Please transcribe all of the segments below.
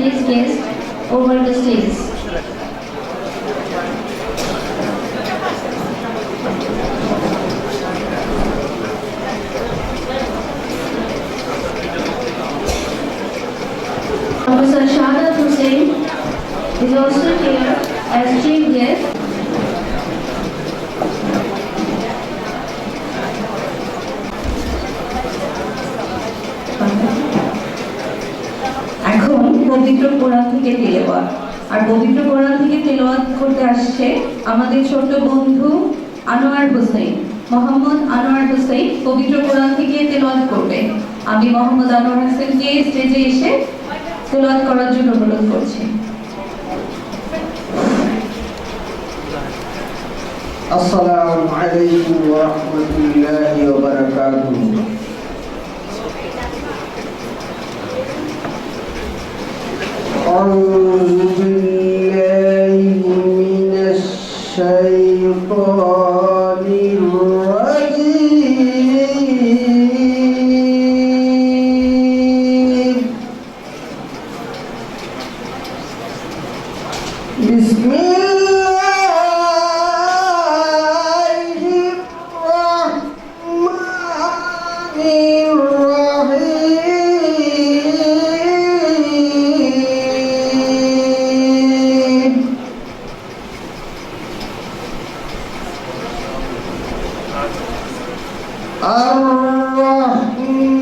next guest over the stage. Professor Shahada Hussain is also here as chief guest. এখন পবিত্র কোরআন থেকে তেলাওয়াত আর পবিত্র কোরআন থেকে তেলাওয়াত করতে আসছে আমাদের ছোট বন্ধু আনোয়ার হোসেন মোহাম্মদ আনোয়ার হোসেন পবিত্র কোরআন থেকে তেলাওয়াত করবে। আমি মোহাম্মদ আনোয়ার হোসেনকে স্টেজে এসে তেলাওয়াত করার জন্য অনুরোধ করছি। আসসালামু আলাইকুম ওয়া রাহমাতুল্লাহি ওয়া বারাকাতুহু। أعوذ بالله من الشيطان الرجيم. بسم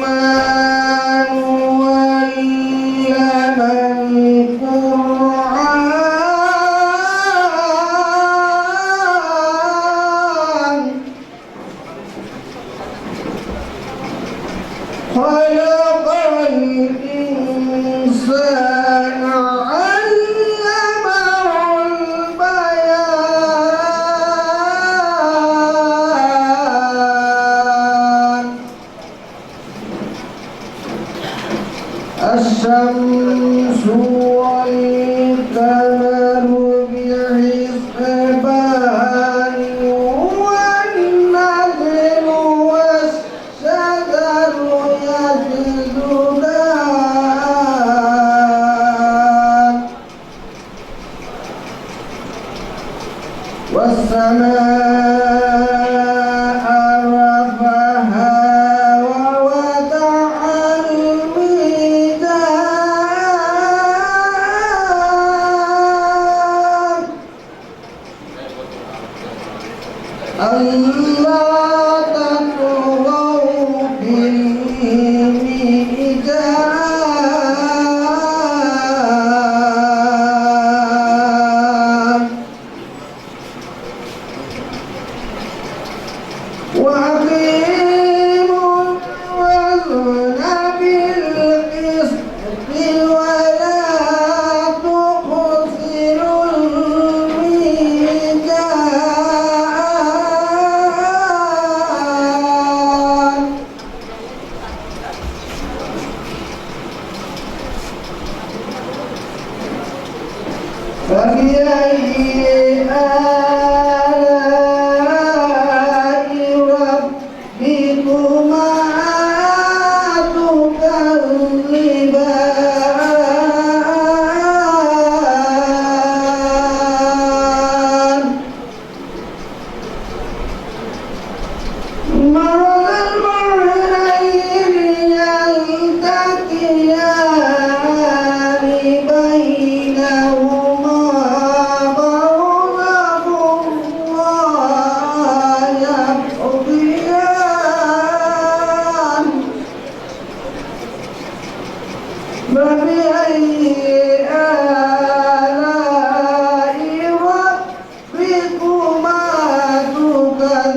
الرحمن علم القرآن خلق الإنسان علمه البيان. الشمس والقمر بحسبان والنجم والشجر يسجدان والسماء رفعها ووضع الميزان ألا تطغوا في الميزان وأقيموا الوزن بالقسط ولا تخسروا الميزان. فبأي آلاء ربكما تكذبان. مرج البحرين يلتقيان بينهما برزخ لا يبغيان. فبأي آلاء ربكما تكذبان.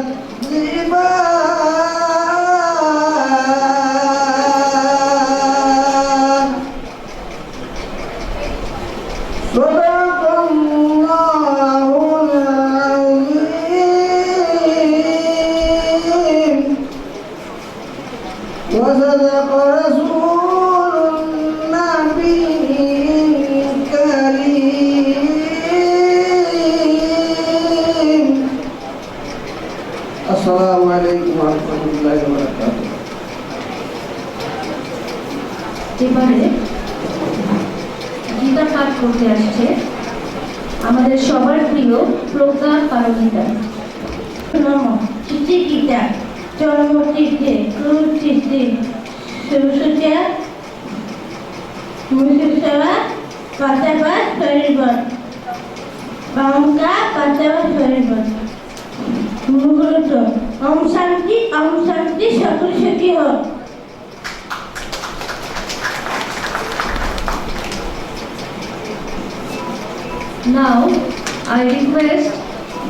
صدق الله العظيم وصدق رسول النبي الكريم. السلام عليكم ورحمة الله وبركاته. এবারে পাঠ করতে আসছে আমাদের সবার প্রিয় প্রজ্ঞা পারমিতা। চিঠিটা জন্মতিথি তিথি শুভসূচা মুসুসেবা পাতাবা শরীরবন বামকা পাতাবা শরীরবন মুহূর্ত ওম শান্তি সকল সুখী হোক। Now I request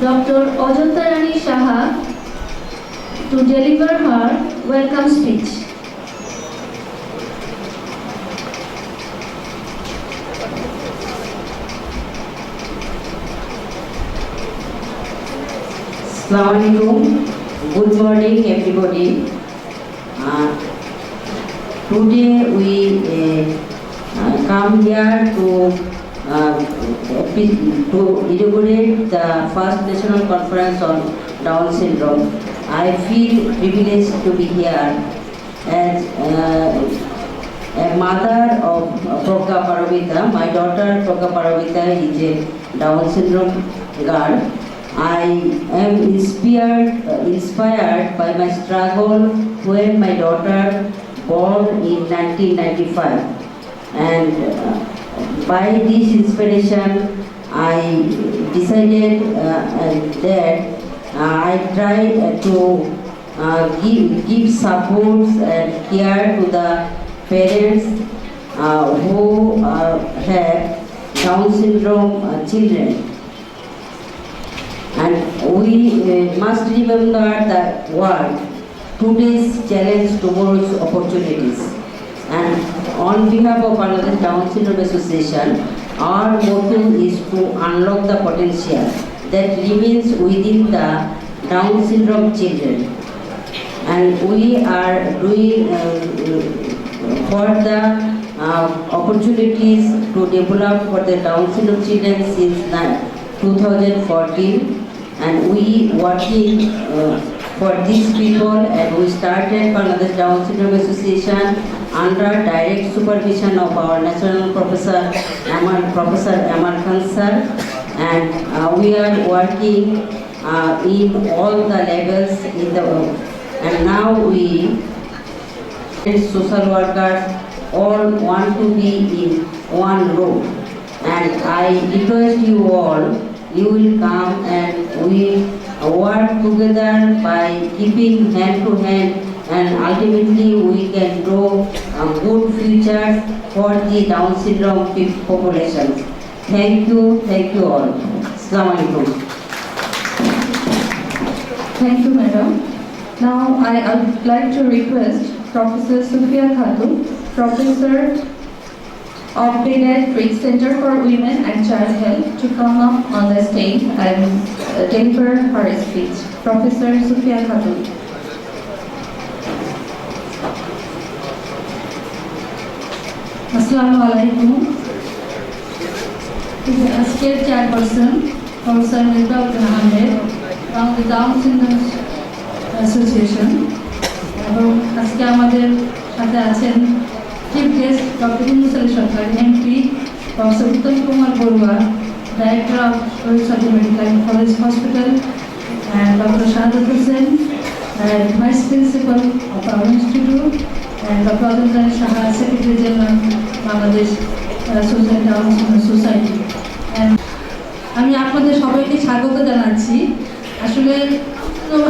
Dr. Ajanta Rani Saha to deliver her welcome speech. Assalamualaikum. Good morning, everybody. Today we come here to inaugurate the first national conference on Down syndrome. I feel privileged to be here as a mother of Progya Paramita. My daughter Progya Paramita is a Down syndrome girl. I am inspired by my struggle when my daughter born in 1995, and by this inspiration I decided that I try to give support and care to the parents who have Down syndrome children. And we must remember the word, today's challenge, tomorrow's opportunities. And on behalf of Bangladesh Down Syndrome Association, our motto is to unlock the potential that remains within the Down syndrome children. And we are doing for the opportunities to develop for the Down syndrome children since 2014. And we working for these people, and we started Bangladesh Down Syndrome Association under direct supervision of our national professor Amal Khan sir, and we are working in all the levels in the world. And now we social workers all want to be in one room, and I request you all, you will come and we work together by keeping hand to hand, and ultimately we can grow a good future for the Down syndrome population. Thank you all. Assalamualaikum. Thank you, madam. Now I would like to request Professor Sufia Khatun, Professor of Pediatric Center for Women and Child Health, to come up on the stage and deliver her speech. Professor Sufia Khatun. Assalamu alaikum. আজকের chairperson professor Mirza Ahmed, Bangladesh Down syndrome association, এবং আজকে আমাদের সাথে আছেন chief guest doctor Yunus Ali Sarkar MP, professor Uttam Kumar Barua, director of Shahid Sadiq medical college hospital, and Dr. Shahadat Hussain, and Vice Principal of our Institute, and Dr. Ajanta Rani Saha, Secretary General, Bangladesh Down Syndrome Society. And আমি আপনাদের সবাইকে স্বাগত জানাচ্ছি। আসলে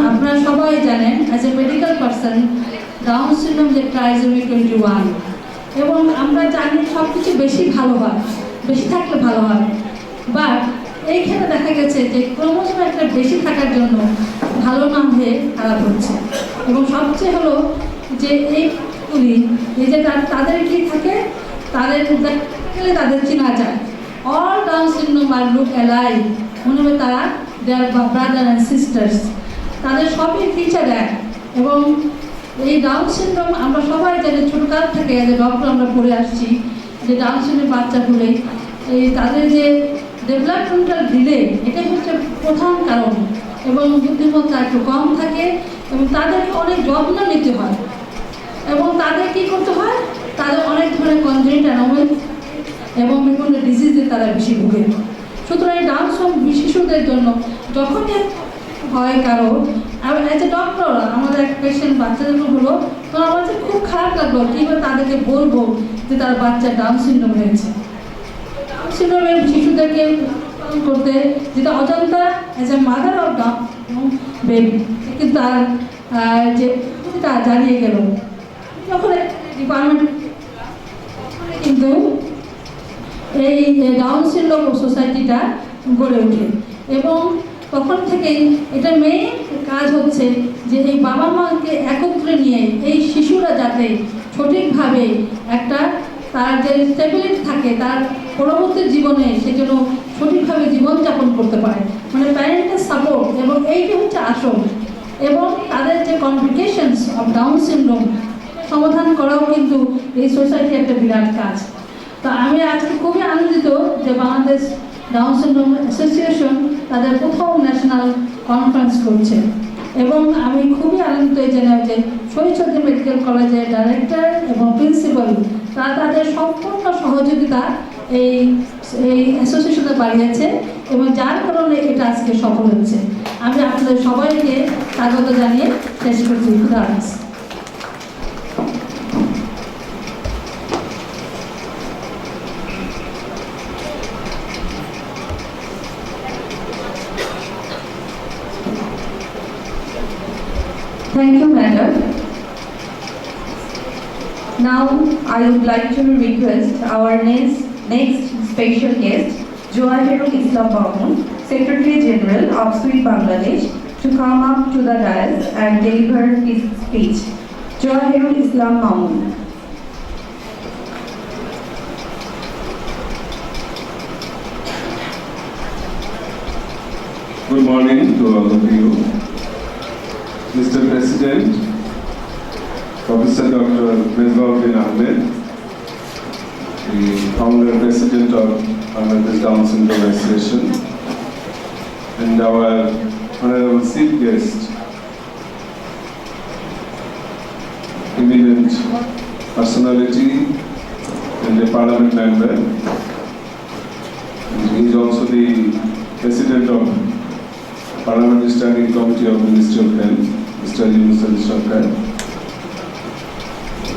আপনারা সবাই জানেন, as a medical person down syndrome যে ট্রাইজোমি 21, এবং আমরা জানি সব কিছু বেশি ভালো হয়, বেশি থাকলে ভালো হয়, বাট এইখানে দেখা গেছে যে ক্রমশ একটা বেশি থাকার জন্য ভালো না হয়ে খারাপ হচ্ছে। এবং সবচেয়ে হলো যে এইগুলি এই যে তাদের কি থাকে, তাদের গেলে তাদের চেনা যায়। অল ডাউন সিনড্রোম আর লুক অ্যালাইক, মনে হয় তারা দেয়ার ব্রাদার অ্যান্ড সিস্টার্স, তাদের সবই ফিচার এক। এবং এই ডাউন সিনড্রোম আমরা সবাই জানি, ছোটকাল থেকে যে ডক্টর আমরা পড়ে আসছি যে ডাউন সিনড্রোম বাচ্চাগুলোই এই তাদের যে ডেভেলপমেন্টাল ডিলে, এটাই হচ্ছে প্রধান কারণ। এবং বুদ্ধিমত্তা একটু কম থাকে, এবং তাদেরকে অনেক যত্ন নিতে হয়, এবং তাদের কী করতে হয়, তাদের অনেক ধরনের কনজেনিটাল অ্যানোমালি এবং বিভিন্ন ডিজিজে তারা বেশি ভুগে। সুতরাং এই ডাউন শিশুদের জন্য যখনই হয় কারো, অ্যাজ এ ডক্টর আমাদের এক পেশেন্ট বাচ্চাদের হলো, তো আমার কাছে খুব খারাপ লাগলো কীভাবে তাদেরকে বলবো যে তার বাচ্চা ডাউন সিনড্রোম হয়েছে। ডাউন সিনড্রোমের শিশুদেরকে পালন করতে যেটা অজান্তা as a mother of Down baby কিন্তু তার যে তা জানিয়ে গেল যখন ডিপার্টমেন্ট কিন্তু এই ডাউন সিনড্রোম সোসাইটিটা গড়ে ওঠে এবং তখন থেকেই এটা মেইন কাজ হচ্ছে যে এই বাবা মাকে একত্রে নিয়ে এই শিশুরা যাতে সঠিকভাবে একটা তার যে স্টেবিলিটি থাকে তার পরবর্তী জীবনে সে যেন সঠিকভাবে জীবনযাপন করতে পারে, মানে প্যারেন্টাল সাপোর্ট, এবং এইটা হচ্ছে আসল। এবং তাদের যে কমপ্লিকেশনস অফ ডাউন সিনড্রোম সমাধান করাও কিন্তু এই সোসাইটি একটা বিরাট কাজ। তো আমি আজকে খুবই আনন্দিত যে বাংলাদেশ ডাউন সিনড্রোম অ্যাসোসিয়েশন তাদের প্রথম ন্যাশনাল কনফারেন্স করছে এবং আমি খুবই আনন্দিত এই জেনে যে শহীদ মেডিকেল কলেজের ডাইরেক্টর এবং প্রিন্সিপাল তারা তাদের সম্পূর্ণ সহযোগিতা এই অ্যাসোসিয়েশনে বাড়িয়েছে এবং যার কারণে এটা আজকে সফল হচ্ছে। আমি আপনাদের সবাইকে স্বাগত জানিয়ে শেষ করছি। খুদা হাফেজ। Thank you, madam. Now, I would like to request our next special guest, Joahirul Islam Mamun, Secretary General of Sweet Bangladesh, to come up to the dais and deliver his speech. Joahirul Islam Mamun. Good morning to all of you. Mr. President, Professor Dr. Mesbauddin Ahmed, the founder and president of Bangladesh Down Syndrome Association, and our honorable chief guest, eminent personality and a parliament member. And he is also the president of Parliamentary Standing Committee of Ministry of Health, Mr. Yunus Ali Sarkar.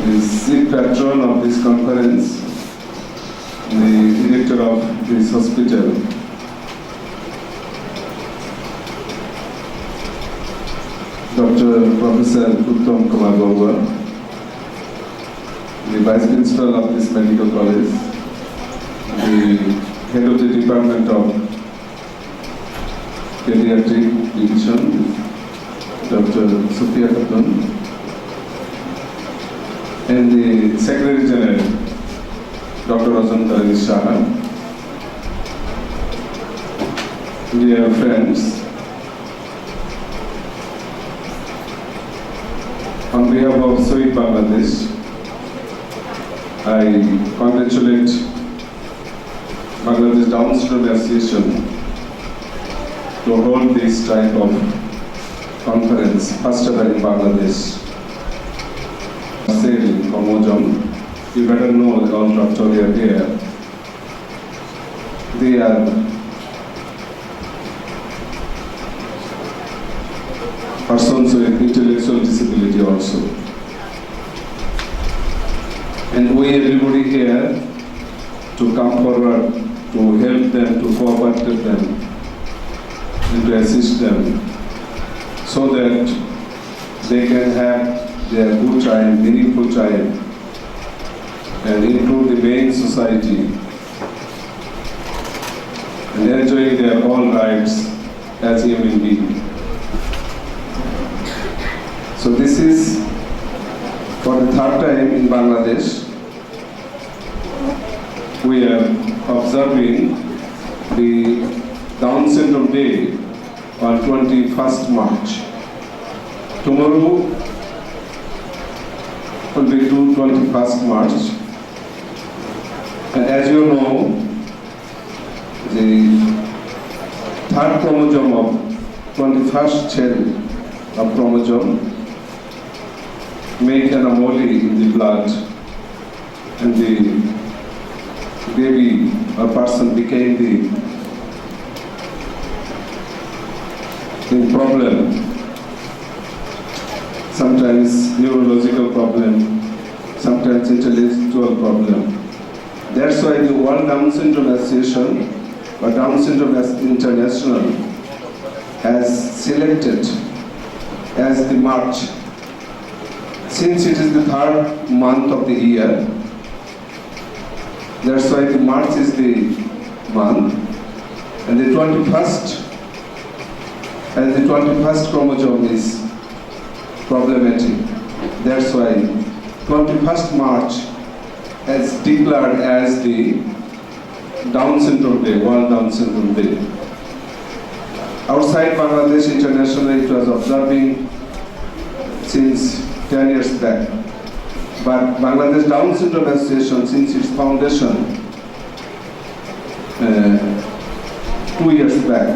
He is chief patron of this conference, the director of this hospital. Dr. Professor Uttam Kumar Gaua, the Vice Principal of this medical college, the Head of the Department of Pediatric Division, Dr. Sophia Khatun, and the Secretary General, Dr. Rajendra Shah. Dear friends, on behalf of Sweet Bangladesh, I congratulate Bangladesh Down Syndrome Association to hold this type of conference, first ever in Bangladesh. Said in Komojam, you better know that all doctors are here. They are persons with intellectual disability also. And we everybody here to come forward to help them, to cooperate with them, and to assist them so that they can have their good time, meaningful time, and improve the main society and enjoying their all rights as human beings. So this is for the third time in Bangladesh. We are observing the Down Syndrome Day on 21st March. Tomorrow will be 21st March. And as you know, the third chromosome of 21st cell of chromosome make an anomaly in the blood, and baby or person became the problem, sometimes neurological problem, sometimes intellectual problem. That's why the World Down Syndrome Association or Down Syndrome International has selected as the March. Since it is the third month of the year, that's why the March is the month, and the 21st, and the 21st chromosome is problematic. That's why 21st March is declared as the Down Syndrome Day, World Down Syndrome Day. Outside Bangladesh internationally, it was observing since 10 years back. But Bangladesh Down Syndrome Association, since its foundation 2 years back,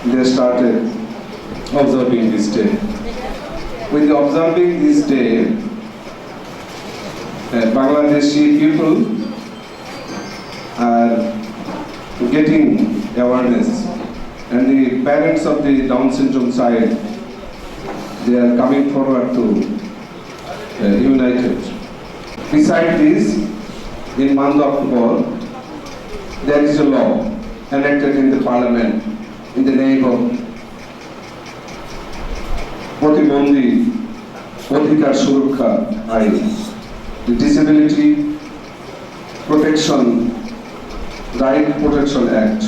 they started observing this day. With observing this day, Bangladeshi people are getting awareness, and the parents of the Down syndrome child, they are coming forward to united. Besides this, in month of October, there is a law enacted in the parliament in the name of Protibandhi Adhikar Surukha Ain, the Disability Protection Right Protection Act.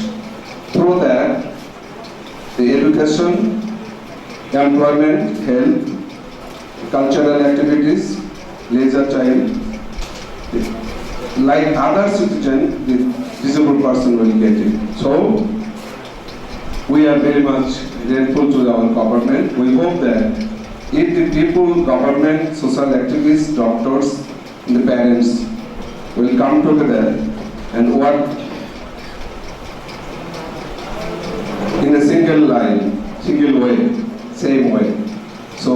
Through that, the education, employment, health, cultural activities, leisure time, like other citizens, the disabled person will get it. So, we are very much grateful to our government. We hope that if the people, government, social activists, doctors, and the parents will come together and work in a single line, single way, same way. So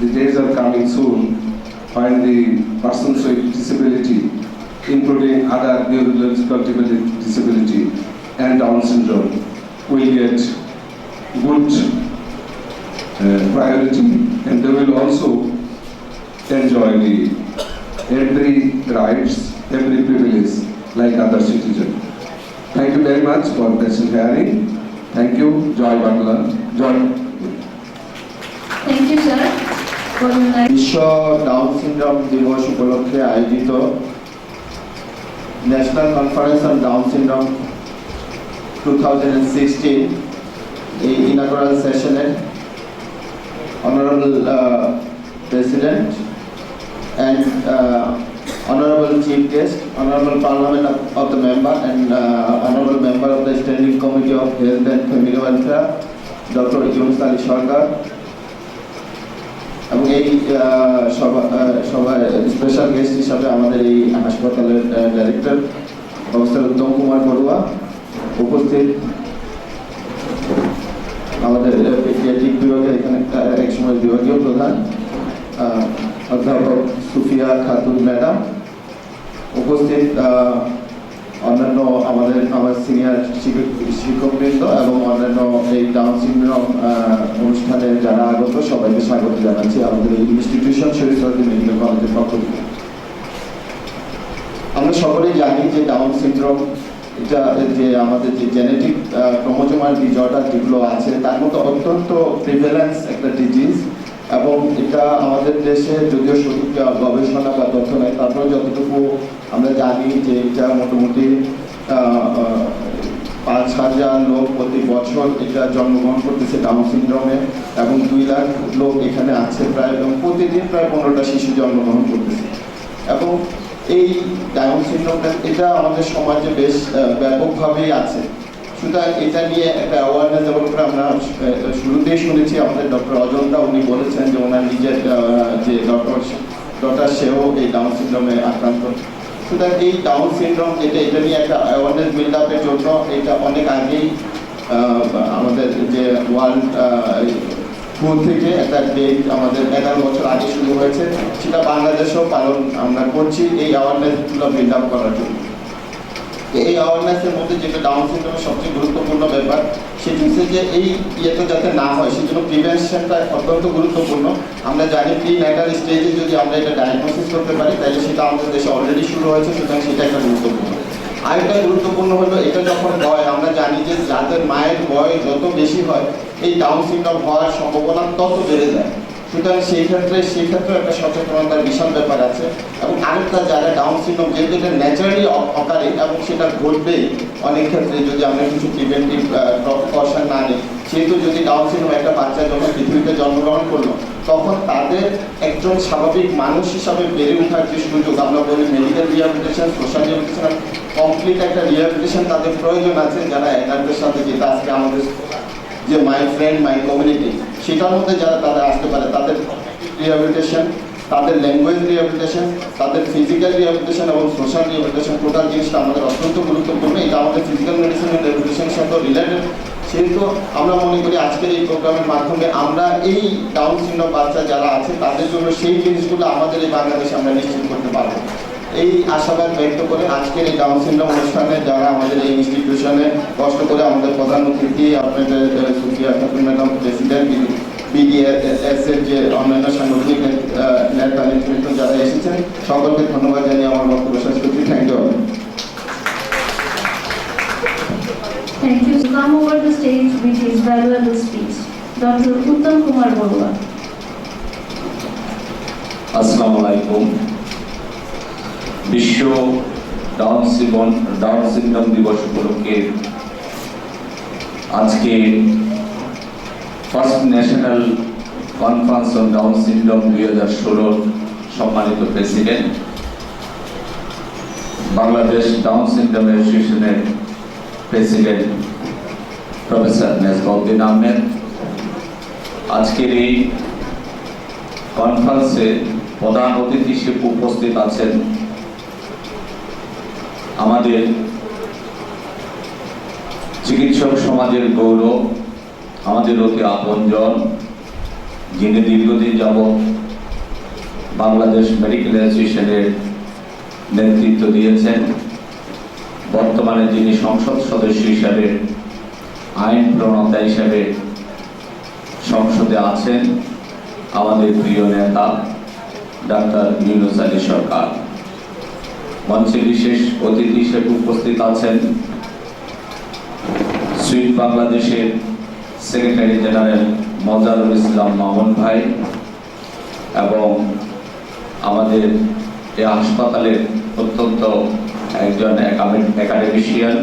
the days are coming soon when the persons with disability, including other neurological disability and Down syndrome, will get good priority, and they will also enjoy every rights, every privilege like other citizens. Thank you very much for patient hearing. Thank you. Joy Bangla. Joy. Thank you, sir, for your nice. বিশ্ব down syndrome দিবস উপলক্ষে আয়োজিত national conference on down syndrome 2016 এই inaugural সেশনের honourable president and honorable chief guest, honorable parliament of the member and honorable member of the standing committee of health and family welfare, Dr. Yunus Ali Sarkar, এবং এই সভায় special guest হিসাবে আমাদের এই হাসপাতালের director professor Uttam Kumar Barua উপস্থিত, আমাদের paediatric বিভাগের এখানে একসময় বিভাগীয় প্রধান অধ্যাপক সুফিয়া খাতুন ম্যাডাম, উপস্থিত অন্যান্য আমার সিনিয়র শিক্ষকবৃন্দ এবং অন্যান্য এই ডাউন সিনড্রোম অনুষ্ঠানে যারা আগত সবাইকে স্বাগত জানাচ্ছি আমাদের এই ইনস্টিটিউশন শরীফ মেডিকেল কলেজের পক্ষ থেকে। আমরা সকলেই জানি যে ডাউন সিনড্রোম এটা যে আমাদের যে জেনেটিক ক্রোমোজোমাল ডিসঅর্ডার যেগুলো আছে তার মধ্যে অত্যন্ত প্রিভ্যালেন্স একটা ডিজিজ, এবং এটা আমাদের দেশে যদিও সঠিক গবেষণা বা তথ্য নেই, তারপরে যতটুকু আমরা জানি যে এটা মোটামুটি 5,000 লোক প্রতি বছর এটা জন্মগ্রহণ করতেছে ডাউন সিনড্রোমে, এবং 2 লাখ লোক এখানে আছে প্রায়, এবং প্রতিদিন প্রায় 15টা শিশু জন্মগ্রহণ করতেছে। এবং এই ডাউন সিনড্রোমটা এটা আমাদের সমাজে বেশ ব্যাপকভাবেই আছে। সুতরাং এটা নিয়ে একটা অ্যাওয়ারনেস ডেভেলপ করে আমরা শুরুতেই শুনেছি আমাদের ডক্টর অজন্তা, উনি বলেছেন যে ওনার নিজের যে ডক্টর সেও এই ডাউন সিনড্রোমে আক্রান্ত। সুতরাং এই ডাউন সিনড্রোম এটা নিয়ে একটা অ্যাওয়ারনেস বিল্ড আপের জন্য এটা অনেক আগেই আমাদের যে ওয়ার্ল্ড ফুড থেকে একটা ডেট আমাদের 11 বছর আগে শুরু হয়েছে, সেটা বাংলাদেশেও পালন আমরা করছি এই অ্যাওয়ারনেসগুলো বিল্ড আপ করার জন্য। এই অ্যাওয়ারনেসের মধ্যে যেটা ডাউন সিনড্রোমের সবচেয়ে গুরুত্বপূর্ণ ব্যাপার সেটি হচ্ছে যে এই ইয়েটা যাতে না হয় সেজন্য প্রিভেনশনটা অত্যন্ত গুরুত্বপূর্ণ। আমরা জানি প্রি ন্যাটাল স্টেজে যদি আমরা এটা ডায়াগনোসিস করতে পারি তাহলে সেটা আমাদের দেশে অলরেডি শুরু হয়েছে, সুতরাং সেটা একটা গুরুত্বপূর্ণ। আরেকটা গুরুত্বপূর্ণ হলো এটা যখন হয় আমরা জানি যে যাদের মায়ের বয়স যত বেশি হয় এই ডাউন সিনড্রোম হওয়ার সম্ভাবনা তত বেড়ে যায়, সুতরাং সেই ক্ষেত্রে একটা সচেতনতার বিশাল ব্যাপার আছে। এবং আরেকটা যারা ডাউন সিনড্রোম যেহেতু এটা ন্যাচারালি অকারে এবং সেটা ঘটবেই অনেক ক্ষেত্রে যদি আমরা কিছু প্রিভেন্টিভ প্রিকশন না নিই, সেহেতু যদি ডাউন সিনড্রোম একটা বাচ্চা যখন পৃথিবীতে জন্মগ্রহণ করলো তখন তাদের একজন স্বাভাবিক মানুষ হিসাবে বেড়ে ওঠার যে সুযোগ, আমরা বলি medical rehabilitation, social rehabilitation, complete একটা রিহ্যাবিলিটেশন তাদের প্রয়োজন আছে যারা এনাদের সাথে যেটা আজকে আমাদের যে মাই ফ্রেন্ড মাই কমিউনিটি সেটার মধ্যে যারা তারা আসতে পারে তাদের রিহ্যাবিলিটেশন, তাদের ল্যাঙ্গুয়েজ রিহ্যাবিলিটেশন, তাদের ফিজিক্যাল রিহ্যাবিলিটেশন এবং সোশ্যাল রিহ্যাবিলিটেশন টোটাল জিনিসটা আমাদের অত্যন্ত গুরুত্বপূর্ণ। এটা আমাদের ফিজিক্যাল মেডিসিন এবং রিহ্যাবিলিটেশনের সাথে রিলেটেড। সেহেতু আমরা মনে করি আজকের এই প্রোগ্রামের মাধ্যমে আমরা এই ডাউন সিনড্রোম বাচ্চা যারা আছে তাদের জন্য সেই জিনিসগুলো আমাদের এই বাংলাদেশে আমরা নিশ্চিত করতে পারবো। এই আশাবাদ ব্যক্ত করে আজকের এই ডাউন সিনড্রোম অনুষ্ঠানে যারা আমাদের এই ইনস্টিটিউশনে কষ্ট করে আমাদের প্রধান অতিথি আপনাদের Sufia Khatun madam president, BDS এর যে অন্যান্য সাংগঠনিক নেতা নেতৃত্ব যারা এসেছেন সকলকে ধন্যবাদ জানিয়ে আমার বক্তব্য শেষ করছি। Thank you. Thank you. To come over the stage with his valuable speech, Dr. Uttam Kumar Borua. আসসালামু আলাইকুম। বিশ্ব ডাউন সিনড্রোম দিবস উপলক্ষে আজকে first national conference on down syndrome 2016 সম্মানিত প্রেসিডেন্ট, বাংলাদেশ ডাউন সিনড্রোম অ্যাসোসিয়েশনের প্রেসিডেন্ট প্রফেসর মেজবাউদ্দিন আহমেদ, আজকের এই কনফারেন্সে প্রধান অতিথি হিসেবে উপস্থিত আছেন আমাদের চিকিৎসক সমাজের গৌরব, আমাদের অতি আপনজন, যিনি দীর্ঘদিন যাবৎ বাংলাদেশ মেডিকেল অ্যাসোসিয়েশনের নেতৃত্ব দিয়েছেন, বর্তমানে যিনি সংসদ সদস্য হিসাবে আইন প্রণেতা হিসাবে সংসদে আছেন, আমাদের প্রিয় নেতা ডাক্তার ইউনুস আলী সরকার। মঞ্চে বিশেষ অতিথি হিসেবে উপস্থিত আছেন সুইট বাংলাদেশের সেক্রেটারি জেনারেল মজারুল ইসলাম মামুন ভাই এবং আমাদের এই হাসপাতালের অত্যন্ত একজন একাডেমিশিয়ান,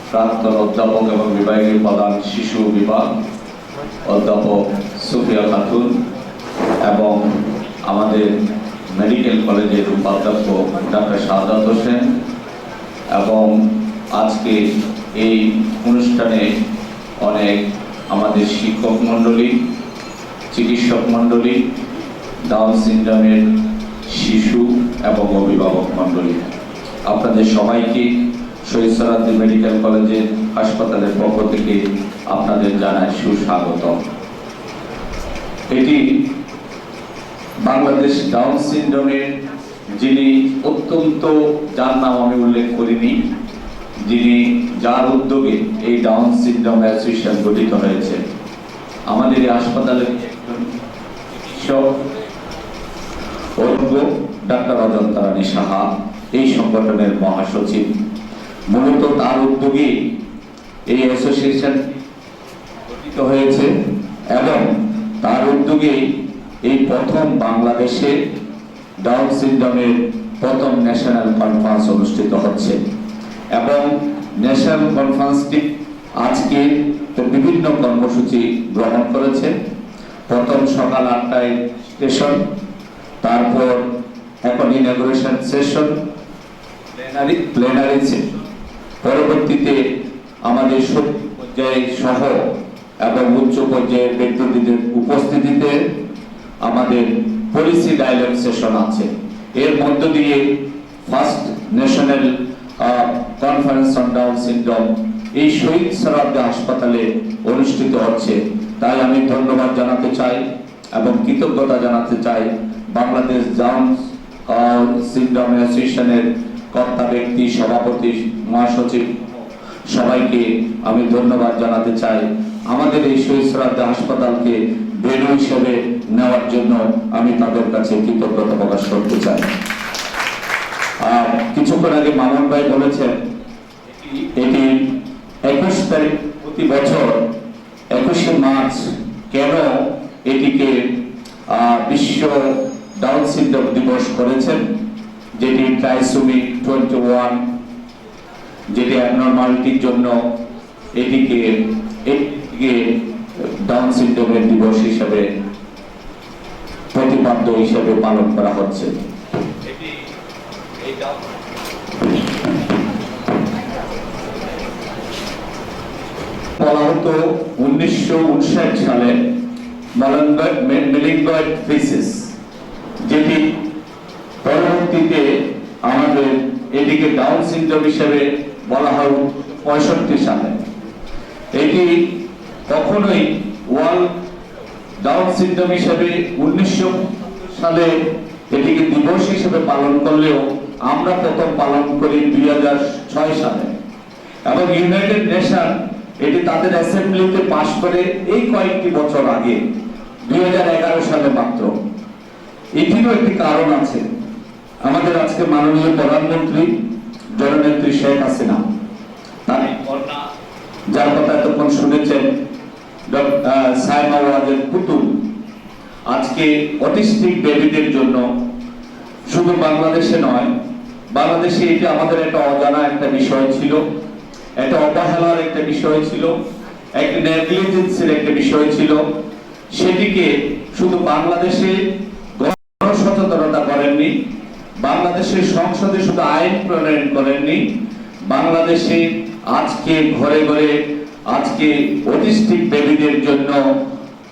প্রাক্তন অধ্যাপক এবং বিভাগীয় প্রধান শিশু বিভাগ অধ্যাপক সুফিয়া খাতুন এবং আমাদের মেডিকেল কলেজের উপাধ্যক্ষ ডাক্তার শাহাদাত হোসেন এবং আজকে এই অনুষ্ঠানে অনেক আমাদের শিক্ষক মণ্ডলী, চিকিৎসক মণ্ডলী, ডাউন সিনড্রোমের শিশু এবং অভিভাবক মণ্ডলী, আপনাদের সবাইকে শহীদ সোহরাওয়ার্দী মেডিকেল কলেজের হাসপাতালের পক্ষ থেকে আপনাদের জানাই সুস্বাগত। এটি বাংলাদেশ ডাউন সিনড্রোমের যিনি অত্যন্ত, যার নাম আমি উল্লেখ করিনি, যার উদ্যোগে এই ডাউন সিনড্রোম অ্যাসোসিয়েশন গঠিত হয়েছে, আমাদের এই হাসপাতালের চিকিৎসক ডাক্তার অজন্তা রানী সাহা এই সংগঠনের মহাসচিব। মূলত তার উদ্যোগে এই অ্যাসোসিয়েশন গঠিত হয়েছে এবং তার উদ্যোগে এই প্রথম বাংলাদেশে ডাউন সিনড্রোমের প্রথম ন্যাশনাল কনফারেন্স অনুষ্ঠিত হচ্ছে এবং ন্যাশনাল কনফারেন্সটি আজকে বিভিন্ন কর্মসূচি গ্রহণ করেছে। প্রথম সকাল 8টায় সেশন, তারপর এখন ইনঅগ্রেশন সেশন, প্লেনারি সেশন, পরবর্তীতে আমাদের পর্যায়ে সহ এবং উচ্চ পর্যায়ের ব্যক্তিদের উপস্থিতিতে আমাদের পলিসি ডায়ালগ সেশন আছে। এর মধ্য দিয়ে first national conference on down syndrome এই শহীদ সোহরাওয়ার্দী হাসপাতালে অনুষ্ঠিত হচ্ছে। তাই আমি ধন্যবাদ জানাতে চাই এবং কৃতজ্ঞতা জানাতে চাই বাংলাদেশ ডাউন সিনড্রোম অ্যাসোসিয়েশনের কর্তা ব্যক্তি, সভাপতি, মহাসচিব সবাইকে আমি ধন্যবাদ জানাতে চাই আমাদের এই শহীদ হাসপাতালকে ভেন্যু হিসেবে নেওয়ার জন্য আমি তাদের কাছে কৃতজ্ঞতা প্রকাশ করতে চাই। আর কিছুক্ষণ আগে মামুন ভাই বলেছেন এটি 21 তারিখ প্রতি বছর 21শে মার্চ কেন এটিকে বিশ্ব ডাউন সিনড্রোম দিবস করেছেন, যেটি ট্রাইসোমি 21 যেটি অ্যাবনর্মালিটির জন্য এটিকে ডাউন সিনড্রোমের দিবস হিসেবে প্রতিপাদ্য হিসেবে পালন করা হচ্ছে। বলা হতো 1959 সালে মেলিগনয়েড ফিসিস, যেটি পরবর্তীতে আমাদের এটিকে ডাউন সিনড্রোম হিসেবে বলা হয় 65 সালে। এটি কখনোই ওয়ার্ল্ড ডাউন সিনড্রোম হিসেবে 1900 সালে এটিকে দিবস হিসেবে পালন করলেও আমরা প্রথম পালন করি 2006 সালে এবং ইউনাইটেড নেশন এটি তাদের অ্যাসেম্বলিতে পাশ করে এই কয়েকটি বছর আগে 2011 সালে মাত্র। এটিরও একটি কারণ আছে। আমাদের আজকে মাননীয় প্রধানমন্ত্রী জননেত্রী শেখ হাসিনা তার কন্যা, যার কথা এতক্ষণ শুনেছেন, সাইমা ওয়াজেদ পুতুল, আজকে অটিস্টিক বেবিদের জন্য শুধু বাংলাদেশে নয়, বাংলাদেশে এটা আমাদের একটা অজানা একটা বিষয় ছিল, একটা অবহেলার একটা বিষয় ছিল, একটা নেগলিজেন্সের একটা বিষয় ছিল। সেটিকে শুধু বাংলাদেশে গণসচেতনতা করেননি, বাংলাদেশের সংসদে শুধু আইন প্রণয়ন করেননি, বাংলাদেশে আজকে ঘরে ঘরে আজকে অটিস্টিক বেবিদের জন্য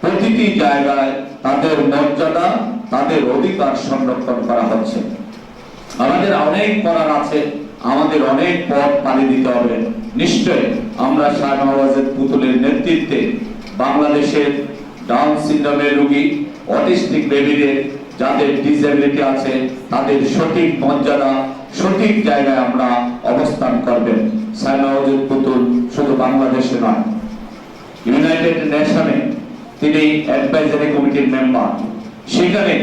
প্রতিটি জায়গায় তাদের মর্যাদা, তাদের অধিকার সংরক্ষণ করা হচ্ছে। আমাদের অনেক করার আছে, আমাদের অনেক পথ পাড়ি দিতে হবে। নিশ্চয় আমরা সাইমা ওয়াজেদ পুতুলের নেতৃত্বে বাংলাদেশের ডাউন সিনড্রোমের রোগী, অটিস্টিক বেবিদের যাদের ডিসএবিলিটি আছে তাদের সঠিক মর্যাদা, সঠিক জায়গায় আমরা অবস্থান করবেন। সাইমা ওয়াজেদ পুতুল শুধু বাংলাদেশে নয়, ইউনাইটেড নেশনে তিনি অ্যাডভাইজারি কমিটির মেম্বার। সেখানে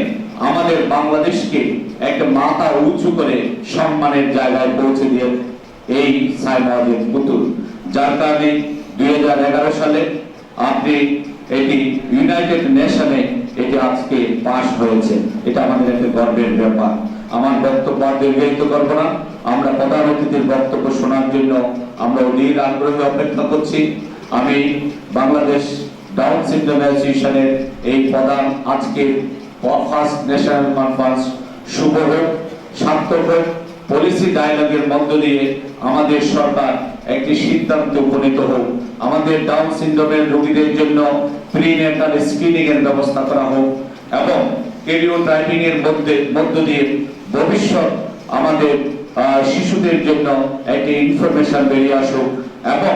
আমাদের বাংলাদেশকে একটা মাথা উঁচু করে সম্মানের জায়গায় পৌঁছে দিয়ে এই সাইমা ওয়াজেদ পুতুল, যার কারণে 2011 সালে আপনি এটি ইউনাইটেড নেশনে এটি আজকে পাস হয়েছে। এটা আমাদের একটা গর্বের ব্যাপার। আমার বক্তব্য দীর্ঘায়িত করব না, আমরা প্রধান অতিথির বক্তব্য শোনার জন্য আমরা অধীর আগ্রহে অপেক্ষা করছি। আমি বাংলাদেশ ডাউন সিনড্রোম অ্যাসোসিয়েশনের এই প্রধান আজকে ফার্স্ট ন্যাশনাল কনফারেন্স শুভ হোক, সার্থক হোক। পলিসি ডায়ালগের মধ্য দিয়ে আমাদের সরকার একটি সিদ্ধান্তে উপনীত হোক, আমাদের ডাউন সিনড্রোমের রোগীদের জন্য প্রিনেটাল স্ক্রিনিং এর ব্যবস্থা করা হোক এবং কেরিওটাইপিং এর মধ্য দিয়ে ভবিষ্যৎ আমাদের শিশুদের জন্য একটি ইনফরমেশন বেরিয়ে আসুক এবং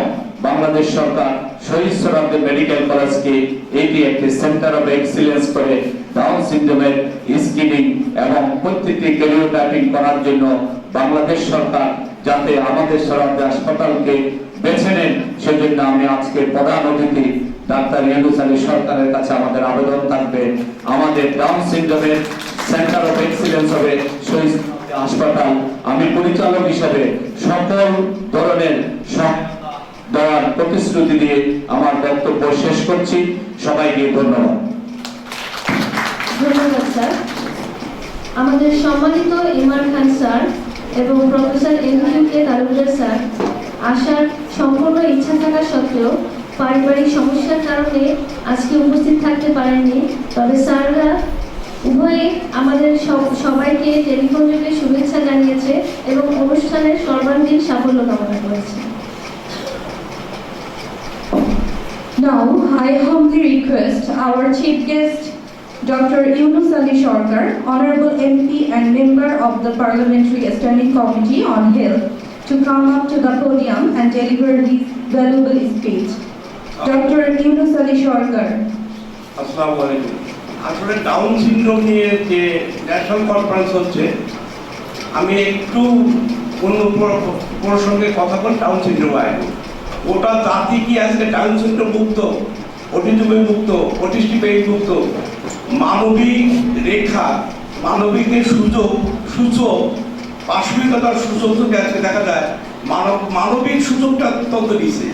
বাংলাদেশ সরকার শহীদ সোহরাওয়ার্দী মেডিকেল কলেজকে এটি একটি সেন্টার অফ এক্সিলেন্স করে ডাউন সিনড্রোমের স্ক্রিনিং এবং প্রত্যেকটি কেরিওটাইপিং করার জন্য বাংলাদেশ সরকার যাতে আমাদের সোহরাওয়ার্দী হাসপাতালকে বেছে নেন, সেজন্য আমি আজকে প্রধান অতিথি ডাক্তার ইউনুস আলী সরকারের কাছে আমাদের আবেদন থাকবে, আমাদের ডাউন সিনড্রোমের সেন্টার অফ এক্সিলেন্স হবে শহীদ হাসপাতাল। আমি পরিচালক হিসেবে সকল ধরনের দেওয়ার প্রতিশ্রুতি দিয়ে আমার বক্তব্য শেষ করছি। সবাইকে ধন্যবাদ। ধন্যবাদ স্যার। আমাদের সম্মানিত ইমরান খান স্যার এবং প্রফেসর এমইউকে তালুকদার স্যার আসার সম্পূর্ণ ইচ্ছা থাকা সত্ত্বেও পারিবারিক সমস্যার কারণে আজকে উপস্থিত থাকতে পারেননি। তবে স্যাররা উভয়ে আমাদের সবাইকে টেলিফোন যোগে শুভেচ্ছা জানিয়েছে এবং অনুষ্ঠানের সর্বাঙ্গীন সাফল্য কামনা করেছে। Now, I humbly request our chief guest, Dr. Yunus Ali Sarkar, Honorable MP and member of the Parliamentary Standing Committee on Health, to come up to the podium and deliver his valuable speech. Dr. Yunus Ali Sarkar. আসসালামু আলাইকুম। আসলে down syndrome নিয়ে যে national conference হচ্ছে, আমি একটু অন্য প্রসঙ্গে কথা বল, ডাউন সিনড্রোম আয় ওটা জাতি কি আজকে ডাউন সিনড্রোম মুক্ত, অটিজমে মুক্ত, অটিস্টিক মুক্ত? মানবিক রেখা, মানবিকের সূচক পাশবিকতার সূচক যদি আজকে দেখা যায়, মানবিক সূচকটা তত দিছে।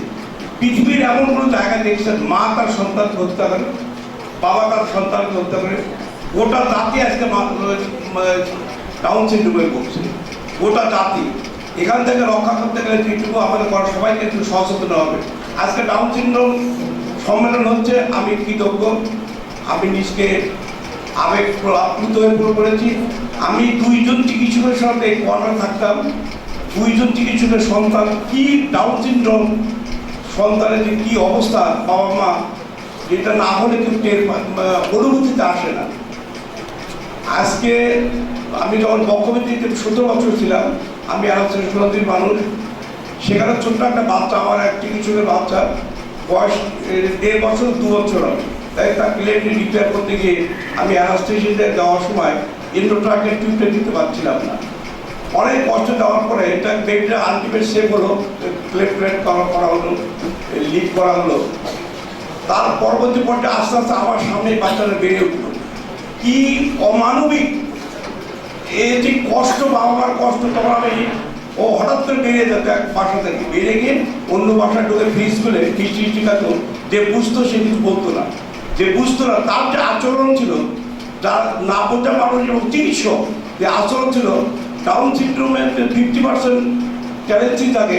পৃথিবীর এমন কোনো জায়গা দেখছেন মা তার সন্তানকে হত্যা করে, বাবা তার সন্তানকে হত্যা করে? গোটা জাতি আজকে ডাউন সিনড্রোমে ভুগছে, গোটা জাতি। এখান থেকে রক্ষা করতে গেলে যেটুকু আমাদের সবাইকে একটু সচেতন হবে। আজকে ডাউন সিনড্রোম সম্মেলন হচ্ছে, আমি কৃতজ্ঞ। আমি নিজকে আবেগ আপ্লুত হয়ে পড়েছি। আমি 2জন চিকিৎসকের সাথে কোয়ার্টার থাকতাম, 2জন চিকিৎসকের সন্তান কি ডাউন সিনড্রোম সন্তানের যে কি অবস্থা, বাবা মা যেটা না হলে কেউ অনুভূতিতে আসে না। আজকে আমি যখন বক্ষব্যাধিতে 17 বছর ছিলাম, আমি আলোচনার মানুষ, সেখানে ছোট্ট একটা বাচ্চা, আমার এক চিকিৎসকের বাচ্চা, বয়স 1.5 বছর 2 বছর হবে, তাই তার প্লেটে রিপেয়ার করতে গিয়ে আমি অ্যানাস্থেসিয়াতে যাওয়ার সময় এন্ডোট্রাকের টিউবটা দিতে পারছিলাম না। অনেক কষ্ট দেওয়ার পরে এটা বেডটা আলটিমেট সেভ হলো, প্লেট করা হলো, লিক করা হলো। তার পরবর্তী পর্যায়ে আস্তে আস্তে আমার সামনে বাচ্চারা বেড়ে উঠল। কি অমানবিক এই যে কষ্ট, বাবা মার কষ্ট, তখন আমি ও হঠাৎ করে বেরিয়ে যেত এক বাসা থেকে, বেরিয়ে গিয়ে অন্য বাসায় ঢুকে ফ্রিজ খুলে মিষ্টি টিকাত। যে বুঝতো সে কিছু বলতো না, যে বুঝতো না তার যে আচরণ ছিল, যার না বোঝা মানুষ এবং চিকিৎসক যে আচরণ ছিল, ডাউন সিনড্রোমের 50% চ্যালেঞ্জিং থাকে,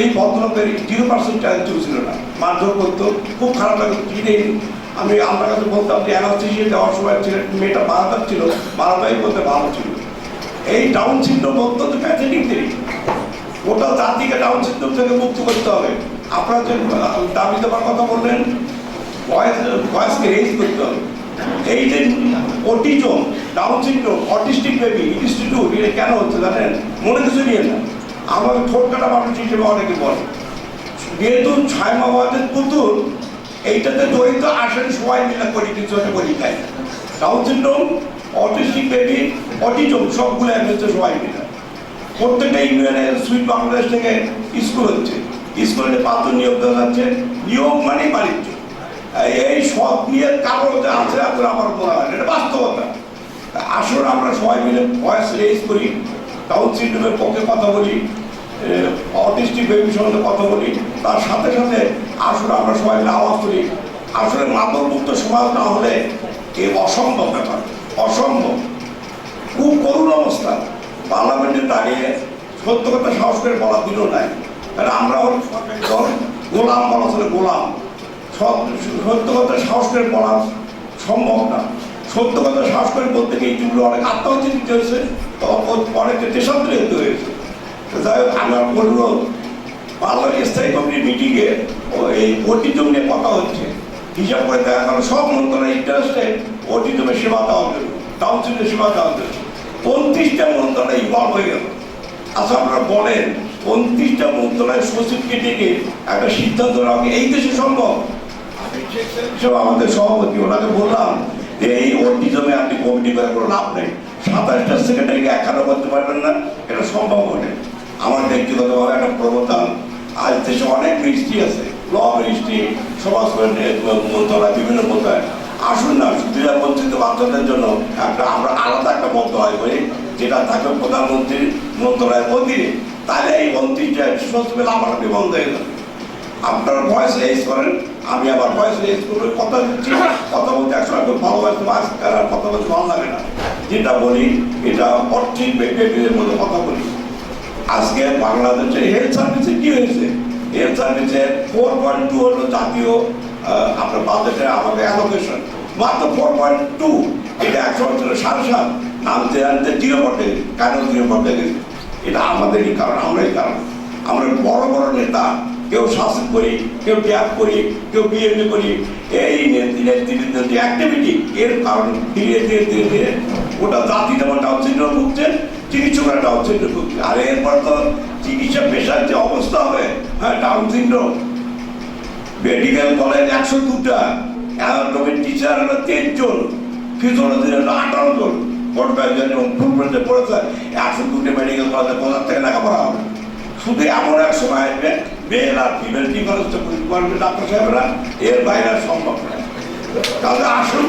এই ভদ্রলোকের 0% চ্যালেঞ্জিং ছিল না। মারধর করতো, খুব খারাপ লাগতো। আমি আপনার কাছে বলতাম যে অ্যানাস্থেসিয়া দেওয়ার সময় মেয়েটা মারাত্মক ছিল, মারাত্মক বলতে ভালো ছিল। এই ডাউন সিনড্রোম অত্যন্ত প্যাথেটিক জিনিস। গোটা জাতিকে ডাউন সিনড্রোম থেকে মুক্ত করতে হবে। আপনারা যে দাবি দেওয়ার কথা বললেন, ভয়েসকে রেজ করতে হবে। এই যে autism, down syndrome, autistic baby institute, এটা কেন হচ্ছে জানেন? মনে কিছু নিয়ে না, আমাকে ঠোঁট কাটা মানুষ হিসেবে অনেকে বলে, যেহেতু ছায়ামাবাদের পুতুল এইটাতে জড়িত, আসেন সবাই মিলে করি, কিছু একটা করি খাই। Down syndrome, autistic baby, autism সবগুলো এক হচ্ছে সবাই মিলে। প্রত্যেকটা ইউনিয়নের সুইট বাংলাদেশ থেকে স্কুল হচ্ছে, স্কুলে পাত্র নিয়োগ দেওয়া যাচ্ছে। নিয়োগ মানে বাণিজ্য। এই সব নিয়ে কাগজে আছে আপনার, আমার মনে হয় এটা বাস্তবতা। আসলে আমরা সবাই মিলে ভয়েস রেজ করি, ডাউন সিনড্রোমের পক্ষে কথা বলি, অটিস্টিক বেবির সঙ্গে কথা বলি, তার সাথে সাথে আসলে আমরা সবাই মিলে আওয়াজ করি। আসলে মাদকমুক্ত সমাজ না হলে এই অসম্ভব ব্যাপার, অসম্ভব, খুব করুণ অবস্থা। পার্লামেন্টে দাঁড়িয়ে সত্য কথা সাহস করে বলার দিনও নাই, কারণ আমরা গোলাম বলা ছিল, গোলাম। সত্য কথা সাহস করে বলা সম্ভব না। সত্য কথা সাহস করে বলতে গিয়ে যেগুলো অনেক আত্মহত্যা দিতে হয়েছে, অনেক দেশান্তরিত হয়েছে। যাই হোক, আমার বলবো পার্লামেন্ট স্থায়ী কমিটির মিটিংয়ে এই অটিজম নিয়ে কথা হচ্ছে। হিসাব করে দেখা গেল সব মন্ত্রণালয় ইন্টারেস্টে অটিজমের সেবা দেওয়ার জন্য, ডাউন সিনড্রোমের সেবা দেওয়ার জন্য 29টা মন্ত্রণালয় ইনভলভ হয়ে গেল। আচ্ছা, আপনারা বলেন 29টা মন্ত্রণালয় সচিবকে ডেকে একটা সিদ্ধান্ত নেওয়া এই দেশে সম্ভব? আমাদের সভাপতি, ওনাকে বললাম যে এই অটিজমে আপনি কমিটি করে কোনো লাভ নেই, 27টা সেক্রেটারিকে একারও করতে পারবেন না, এটা সম্ভব হবে। আমার ব্যক্তিগতভাবে একটা প্রবর্তন, আজ দেশে অনেক মিনিস্ট্রি আছে, ল মিনিস্ট্রি, সমাজ মন্ত্রণালয়, বিভিন্ন মন্ত্রণালয়। আসুন না, সুবিধা বঞ্চিত বাচ্চাদের জন্য আমরা আলাদা একটা মন্ত্রণালয় করি, যেটা থাকবে প্রধানমন্ত্রীর মন্ত্রণালয়ের অধীনে। তাহলে এই 29টা সচিবের লাফালাফি বন্ধ হয়ে যাবে। আপনারা ভয়েস রেজ করেন, আমি আবার ভয়েস রেজ করবো, কথা দিচ্ছি। কথা বলতে একসময় খুব ভালোবাসতে, আজকাল আর কথা বলতে ভালো লাগে না। যেটা বলি এটা অর্থিক ব্যক্তিদের মধ্যে কথা বলি। আজকে বাংলাদেশের হেলথ সার্ভিসে কি হয়েছে? হেলথ সার্ভিসে 4.2 হলো জাতীয় আপনার বাজেটের আমাদের অ্যালোকেশন, মাত্র 4.2। এটা 100 নামতে আনতে 0 পটে। কেন 0 পটে গেছে? এটা আমাদেরই কারণ, আমরাই কারণ। আমরা বড় বড় নেতা, কেউ শাসক করি, কেউ ট্যাগ করি, কেউ বিএমএ করি, এই নেতৃত্বের যে অ্যাক্টিভিটি, এর কারণ ধীরে ধীরে ধীরে ধীরে ওটা জাতি যেমন ডাউন সিনড্রোম ভুগছে, চিকিৎসকরা ডাউন সিনড্রোম ভুগছে। আর এরপর তো চিকিৎসা পেশার যে অবস্থা হবে, হ্যাঁ, ডাউন সিনড্রোম মেডিকেল কলেজ 102টা, অ্যানাটমির টিচার হলো 3 জন, ফিজিওলজির হলো 18 জন, ব্যাচের এবং ফুল পর্যায়ে পড়েছে 102টি মেডিকেল কলেজে কোথা থেকে লেখাপড়া হবে। শুধু এমন এক সময় আসবে মেল আর ফিমেল ডিফারেন্সটা করবে ডাক্তার সাহেবরা, এর বাইরে আর সম্ভব নয়। তাহলে আসুন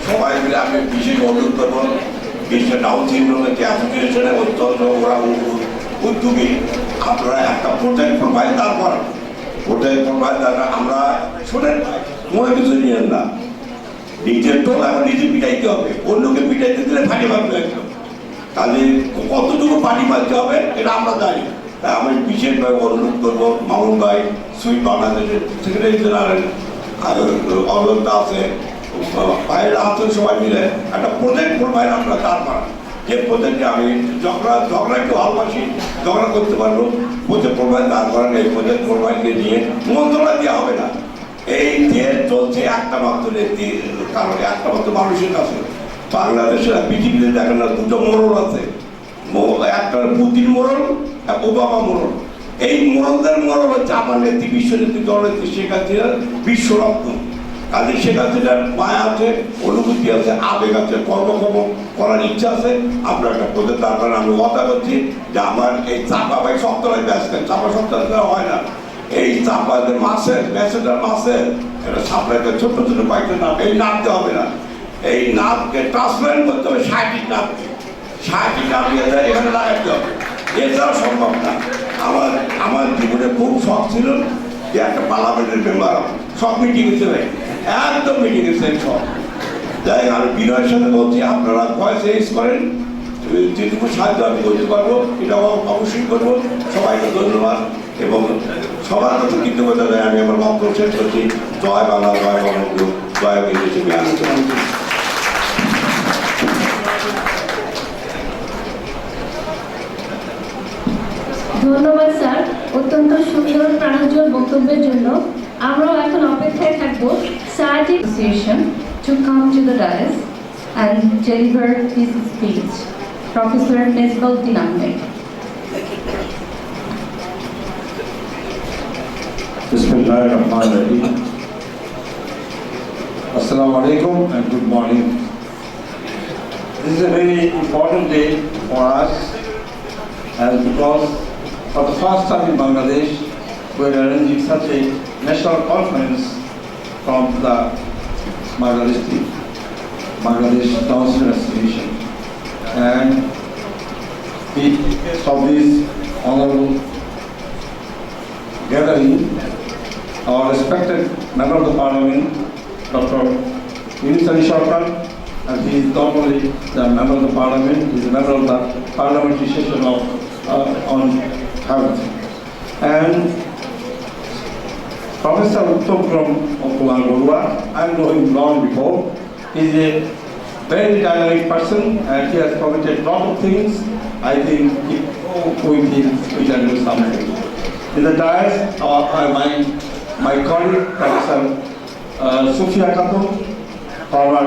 সবাই মিলে আমি বিশেষ অনুরোধ করবো বিশ্ব ডাউন সিনড্রোমের যে অ্যাসোসিয়েশনের অত্যন্ত ওরা উদ্যোগী, আপনারা একটা প্রোজেক্ট প্রোফাইল দাঁড় করান। প্রোজেক্ট প্রোফাইল দাঁড় আমরা শোনেন মনে কিছু নিয়েন না, নিজের টোল এখন নিজে পিটাইতে হবে, অন্যকে পিটাইতে দিলে ফাঁকি মারবে একদম। তাহলে কতটুকু পানি মারতে হবে এটা আমরা জানি। তাই আমি বিশেষভাবে অনুরোধ করবো মামুন ভাই, সুইট বাংলাদেশের সেক্রেটারি জেনারেল অবস্থা আছে, ভাইয়েরা আছেন, সবাই মিলে একটা প্রজেক্ট প্রোফাইল আপনারা দাঁড় করান। যে প্রজেক্টে আমি ঝগড়া একটু ভালোবাসি, ঝগড়া করতে পারবো, প্রজেক্ট প্রোফাইল দাঁড় করান। এই প্রজেক্ট প্রোফাইলকে নিয়ে মন্ত্রণালয় দেওয়া হবে না। এই জেল চলছে একটা মাত্র কারণে, একটা মাত্র মানুষের কাছে। বাংলাদেশে পৃথিবীতে দেখেন না দুটো মোড়ল আছে, একটা পুতিন মোড়ল, ওবামা মোড়ল। এই মোড়লদের মোড়ল হচ্ছে আমার নেত্রী, বিশ্ব নেত্রী, দলনেত্রী শেখ হাসিনার বিশ্বরত্ন। কাজে শেখ হাসিনার মায়া আছে, অনুভূতি আছে, আবেগ আছে, কর্মকর্ম করার ইচ্ছা আছে। আপনার একটা প্রজেক্ট দরকার। আমি কথা করছি যে আমার এই চাপা ভাই সপ্তাহে ব্যস্ত, চাপা সপ্তাহে হয় না। এই চাপাতে মাছের ম্যাসেজার মাছের এটা সাপ্লাইতে ছোট ছোট কয়েকটা নাম, এই নামতে হবে না। এই নামকে ট্রান্সপ্লান্ট করতে হবে 60টি নামকে, 60টি নাম এখানে লাগাতে হবে। এছাড়া সম্ভব না। আমার জীবনে খুব শখ ছিল যে একটা পার্লামেন্টের মেম্বার হবে, সব মিটিং হচ্ছে ভাই, একদম মিটিং হচ্ছে সব। যাই আমি বিনয়ের সাথে বলছি আপনারা ভয়েস রেজ করেন, যেটুকু সাহায্য আমি করতে পারবো এটা অবশ্যই করবো। সবাইকে ধন্যবাদ এবং সবার কাছে কৃতজ্ঞতা জানাই। আমি আমার বক্তব্য শেষ করছি। জয় বাংলা, জয় বঙ্গবন্ধু, জয় বিদেশি আলোচনা। ধন্যবাদ স্যার অত্যন্ত সুন্দর প্রাণোজ্জ্বল বক্তব্যের জন্য। আমরাও এখন অপেক্ষায় থাকবো স্যারটি Association to come to the dais and deliver his speech. Professor Mesbah Uddin Ahmed. Bismillahirrahmanirrahim. Assalamu alaikum and good morning. This is a very important day for us, and because for the first time in Bangladesh we are arranging such a national conference from the Bangladesh Down Syndrome Association, and the guest of this honorable gathering, our respected member of the parliament, Dr. Yunus Ali Sarkar, and he is not only the member of the parliament, he is a member of the parliamentary session on health. And Professor Uttam from Kumar Borua, I know him long before. He is a very dynamic person and he has committed a lot of things. I think if with him we can do something. In the dais, my colleague, Professor Sufia Kapoor, former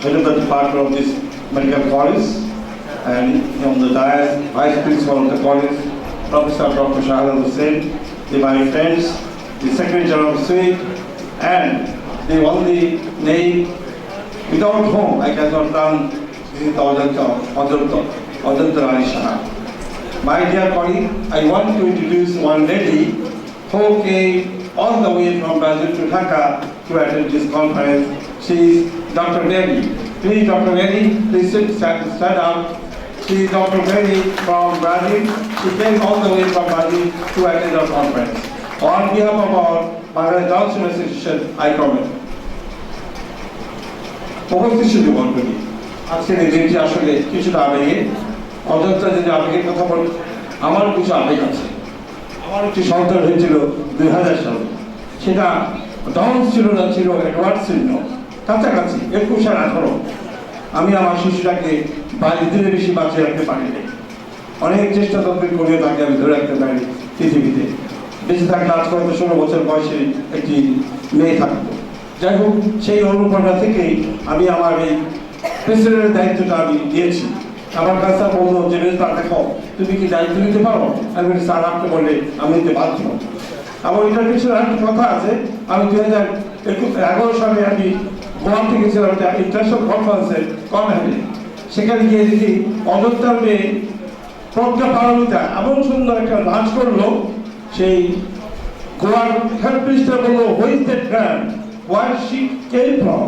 head of the department of this medical college, and on the dais, Vice Principal of the college, Professor Dr. Shahzad Hussain, my friends, the Secretary General of State, and the only name without whom I cannot run this is Ajanta Rani Shah. My dear colleague, I want to introduce one lady who came all the way from Brazil to Dhaka to attend this conference. She is Dr. Mary. Please, Dr. Mary, please stand up. She is Dr. Mary from Brazil. She came all the way from Brazil to attend our conference. On behalf of our Bangladesh Down Syndrome Association, I comment. উপস্থিত শুধু বলবেন আজকের এই দিনটি আসলে কিছুটা আবেগে, অযোধ্যা যদি আবেগের কথা বলি, আমার কিছু আবেগ আছে। আমার একটি সন্তান হয়েছিল 2000 সালে, সেটা ডাউন ছিল না, ছিল অ্যাডভান্স চিহ্ন, কাছাকাছি 21 আর 18। আমি আমার শিশুটাকে 22 দিনের বেশি বাঁচিয়ে রাখতে পারিনি। অনেক চেষ্টা তদবির করিয়ে তাকে আমি ধরে রাখতে পারি পৃথিবীতে। বেঁচে থাকলে আজ কত 16 বছর বয়সে একটি মেয়ে থাকতো। যাই হোক, সেই অনুপ্রেরণা থেকেই আমি আমার এই প্রেসিডেন্টের দায়িত্বটা আমি দিয়েছি। আমার কাছে বললো যে তা দেখো তুমি কি দায়িত্ব নিতে পারো? আমি বলি স্যার আপনি বললে আমি নিতে বাধ্য। আমার এটার পিছনে একটা কথা আছে। আমি 2011 সালে আমি গোয়া থেকে ছিলাম একটা ইন্টারন্যাশনাল কনফারেন্সে কনভেন্টে। সেখানে গিয়ে দেখি অযোধ্যার মেয়ে প্রজ্ঞা পারমিতা এমন সুন্দর একটা নাচ করলো, সেই গোয়ার হেড মিনিস্টার বললো who's that girl, where she came from,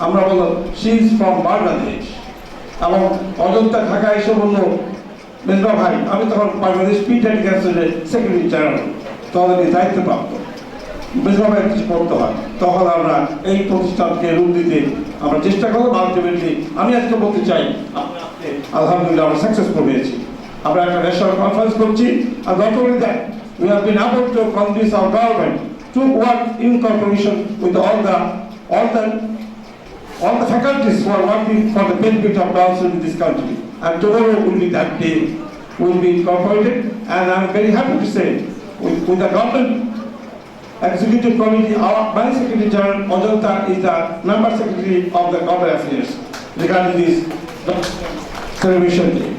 আমরা বললো শি ইজ ফ্রম বাংলাদেশ। এবং অযোধ্যা ঢাকা এসে বললো মেজবা ভাই, আমি তখন বাংলাদেশ পিট অ্যান্ড ক্যান্সারের সেক্রেটারি জেনারেল, তখন আমি দায়িত্বপ্রাপ্ত, মেজবা ভাই কিছু করতে হয়, তখন আমরা এই প্রতিষ্ঠানকে রূপ দিতে আমরা চেষ্টা করলাম। আলটিমেটলি আমি আজকে বলতে চাই আলহামদুলিল্লাহ আমরা সাকসেসফুল হয়েছি। আমরা একটা ন্যাশনাল কনফারেন্স করছি, আর not only that, we have been able to convince our government to work in cooperation with all the faculties who are working for the benefit of Muslims in this country. And tomorrow will be that day, will be incorporated, and I'm very happy to say, with the government executive committee, my secretary general Ojanta is the member secretary of the government affairs regarding this celebration day.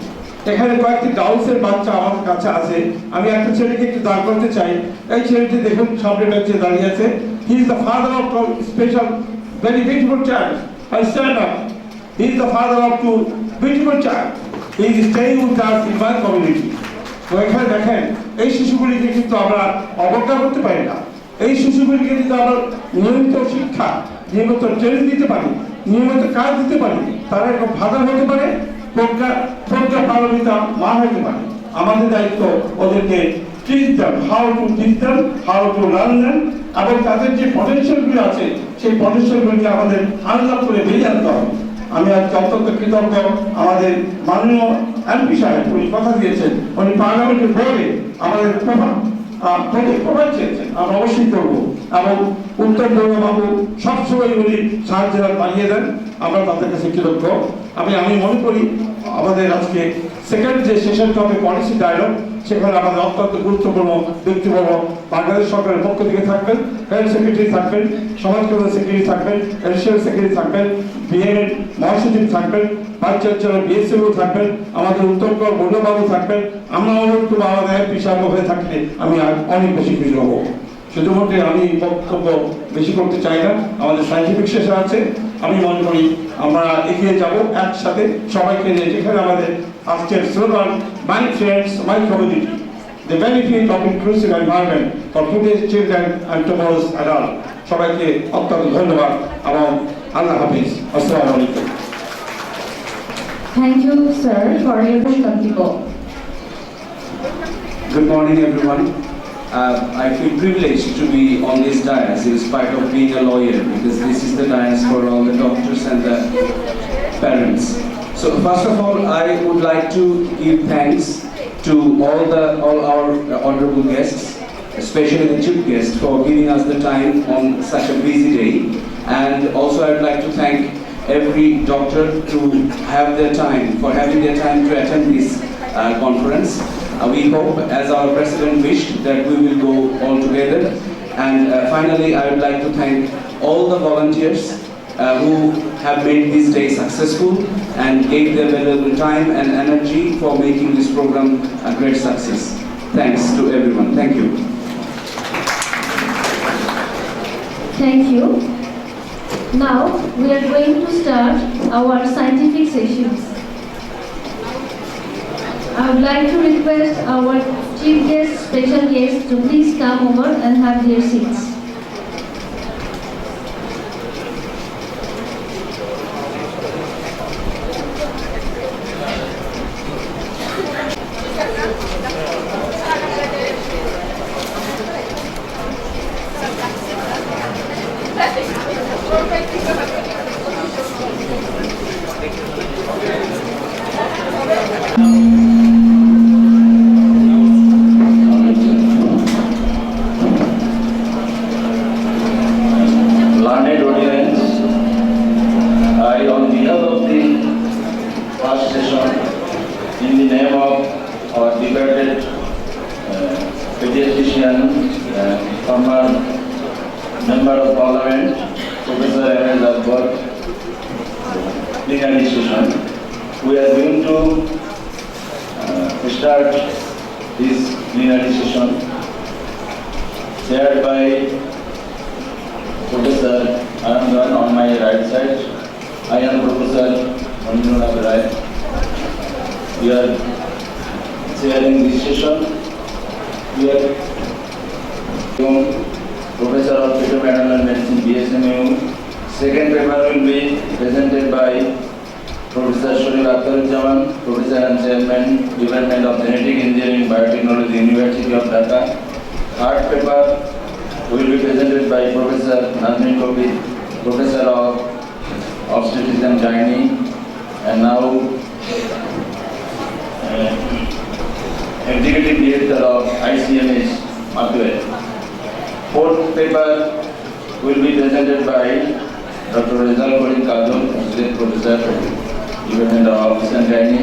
এখানে কয়েকটি ডাউসের বাচ্চা আমার কাছে আছে, আমি একটা ছেলেকে একটু দাঁড় করতে চাই। এই ছেলেটি দেখুন সামনে বেঞ্চে দাঁড়িয়ে আছে, he is the father of special very beautiful child, I stand up, he is the father of two beautiful child, he is staying with us in my community. তো এখানে দেখেন এই শিশুগুলিকে কিন্তু আমরা অবজ্ঞা করতে পারি না। এই শিশুগুলিকে যদি আমরা নিয়মিত শিক্ষা, নিয়মিত ট্রেনিং দিতে পারি, নিয়মিত কাজ দিতে পারি, তারা একটা ফাদার হতে পারে, প্রজ্ঞা পারমিতা মা হতে পারে। আমাদের দায়িত্ব ওদেরকে teach them, how to teach them, how to learn them, এবং তাদের যে পটেনশিয়ালগুলি আছে সেই পটেনশিয়ালগুলিকে আমাদের আনলক করে বেরিয়ে আনতে হবে। আমি আজকে অত্যন্ত কৃতজ্ঞ আমাদের মাননীয় এমপি সাহেব, উনি কথা দিয়েছেন, উনি পার্লামেন্টের বোর্ডে আমাদের প্রভাব চেয়েছেন, আমরা অবশ্যই করবো। এবং উত্তম বাবু সবসময় উনি সাহায্য বানিয়ে দেন, আমরা তাদের কাছে কৃতজ্ঞ। আমি মনে করি আমাদের আজকে সেকেন্ড যে সেশনটা হবে পলিসি ডায়ালগ, সেখানে আমাদের অত্যন্ত গুরুত্বপূর্ণ ব্যক্তিবর্গ বাংলাদেশ সরকারের পক্ষ থেকে থাকবেন, হেলথ সেক্রেটারি থাকবেন, সমাজ কল্যাণ সেক্রেটারি থাকবেন, এডিশনাল সেক্রেটারি থাকবেন, বিএমএ মহাসচিব থাকবেন, ভাইস চ্যান্সেলর বিএসএও থাকবেন, আমাদের উত্তরকর বৈদ্যবাবু থাকবেন। আমরা একটু আমাদের এমপি সাহেব হয়ে থাকলে আমি অনেক বেশি খুশি হবো। শুধুমাত্র আমি বক্তব্য বেশি করতে চাই না, আমাদের সায়েন্টিফিক সেশন আছে, আমি মনে করি আমরা এগিয়ে যাব একসাথে সবাইকে নিয়ে। যেখানে আমাদের আজকের slogan my friends my community, the benefit of inclusive environment for today's children and tomorrow's adult. সবাইকে অত্যন্ত ধন্যবাদ এবং আল্লাহ হাফিজ, আসসালামু আলাইকুম। Thank you, sir, for your contribution. Good morning, everyone. I feel privileged to be on this dais in spite of being a lawyer, because this is the dais for all the doctors and the parents. So first of all, I would like to give thanks to all our honorable guests, especially the chief guest, for giving us the time on such a busy day. And also I would like to thank every doctor to have their time, for having their time to attend this conference. We hope, as our president wished, that we will go all together. And finally, I would like to thank all the volunteers who have made this day successful and gave their valuable time and energy for making this program a great success. Thanks to everyone. Thank you. Thank you. Now we are going to start our scientific sessions. I would like to request our chief guest, special guests, to please come over and have their seats. Learned audience, I, on behalf of the first session, in the name of our departed pediatrician, former member of parliament, Professor M.L. Akbar, plenary session, we are going to start this plenary session chaired by Professor Anandan on my right side. I am Professor Manjunath Rai. We are chairing this session. We are Professor of Phytomaternal Medicine, BSMU. Second paper will be presented by Professor Sharif Akhtaruজ্জামান, Professor and Chairman, Department of Genetic Engineering, Biotechnology, University of Dhaka. Third paper will be presented by Professor Nazmin Kobi, Professor of Obstetrics and Gynae, and now Executive Director of ICMS, Mathur. Fourth paper will be presented by Dr. Rizal Korin Kadun, Associate Professor, Department of Obstetrics and Gynae,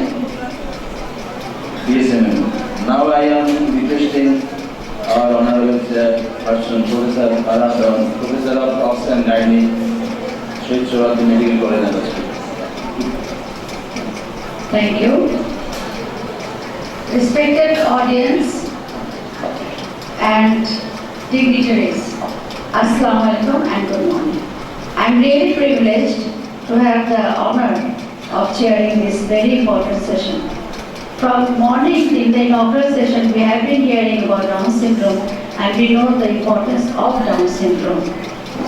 BSMU. Now I am requesting our Honorable Chairperson, Professor Aradon, Professor of Obstetrics and Gynae, Sheikh Surati Medical College and Hospital. Thank you. Respected audience and dignitaries, Assalamu alaikum and good morning. I am really privileged to have the honor of chairing this very important session. From morning in the inaugural session, we have been hearing about Down syndrome and we know the importance of Down syndrome.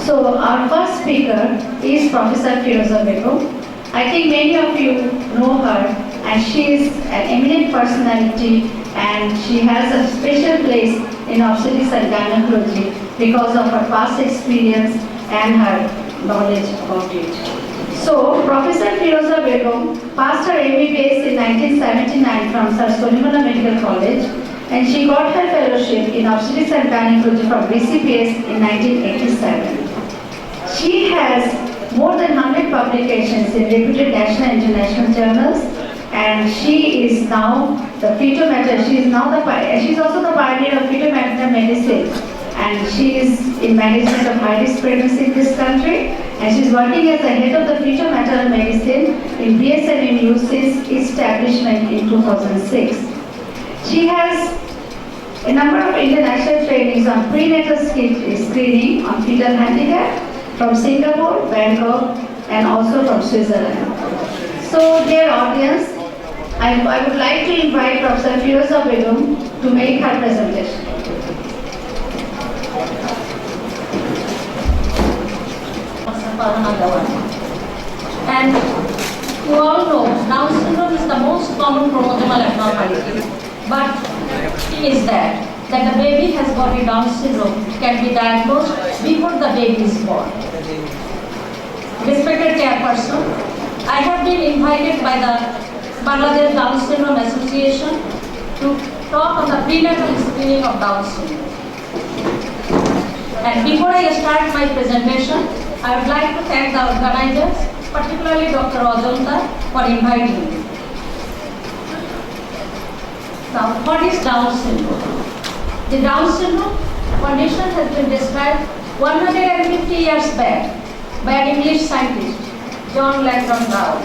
So our first speaker is Professor Firoza Begum. I think many of you know her, and she is an eminent personality and she has a special place in obstetrics and gynecology because of her past experience and her knowledge about it. So, Professor Firoza Begum passed her MBBS in 1979 from Sir Solimullah Medical College, and she got her fellowship in obstetrics and gynecology from BCPS in 1987. She has more than 100 publications in reputed national and international journals, and she is now the she's also the pioneer of fetal-maternal medicine, and she is in management of high-risk pregnancy in this country, and she's working as the head of the fetal-maternal medicine in BSMU since establishment in 2006. She has a number of international trainings on prenatal screening on fetal handicap from Singapore, Bangkok, and also from Switzerland. So, dear audience, I would like to invite Professor Firoza Begum to make her presentation. And you all know Down syndrome is the most common chromosomal abnormality. But thing is that the baby has got a Down syndrome can be diagnosed before the baby is born. Respected chairperson, I have been invited by the Bangladesh Down Syndrome Association to talk on the prenatal screening of Down syndrome. And before I start my presentation, I would like to thank the organizers, particularly Dr. Ajanta, for inviting me. Now, what is Down syndrome? The Down syndrome condition has been described 150 years back by an English scientist, John Langdon Brown,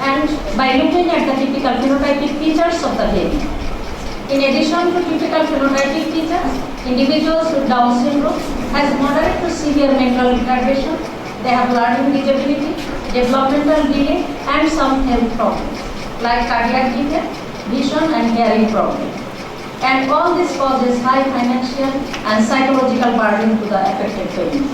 and by looking at the typical phenotypic features of the baby. In addition to typical phenotypic features, individuals with Down syndrome has moderate to severe mental retardation, they have learning disability, developmental delay, and some health problems like cardiac defect, vision and hearing problems. And all this causes high financial and psychological burden to the affected families.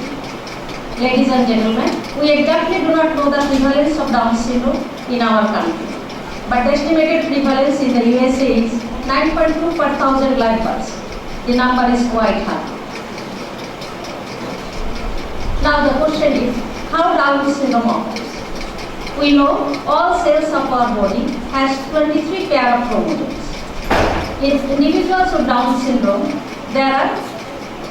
Ladies and gentlemen, we exactly do not know the prevalence of Down syndrome in our country, but the estimated prevalence in the USA is 9.2 per 1,000 live births. The number is quite high. Now the question is, how Down syndrome occurs? We know all cells of our body has 23 pair of chromosomes. In individuals with Down syndrome, there are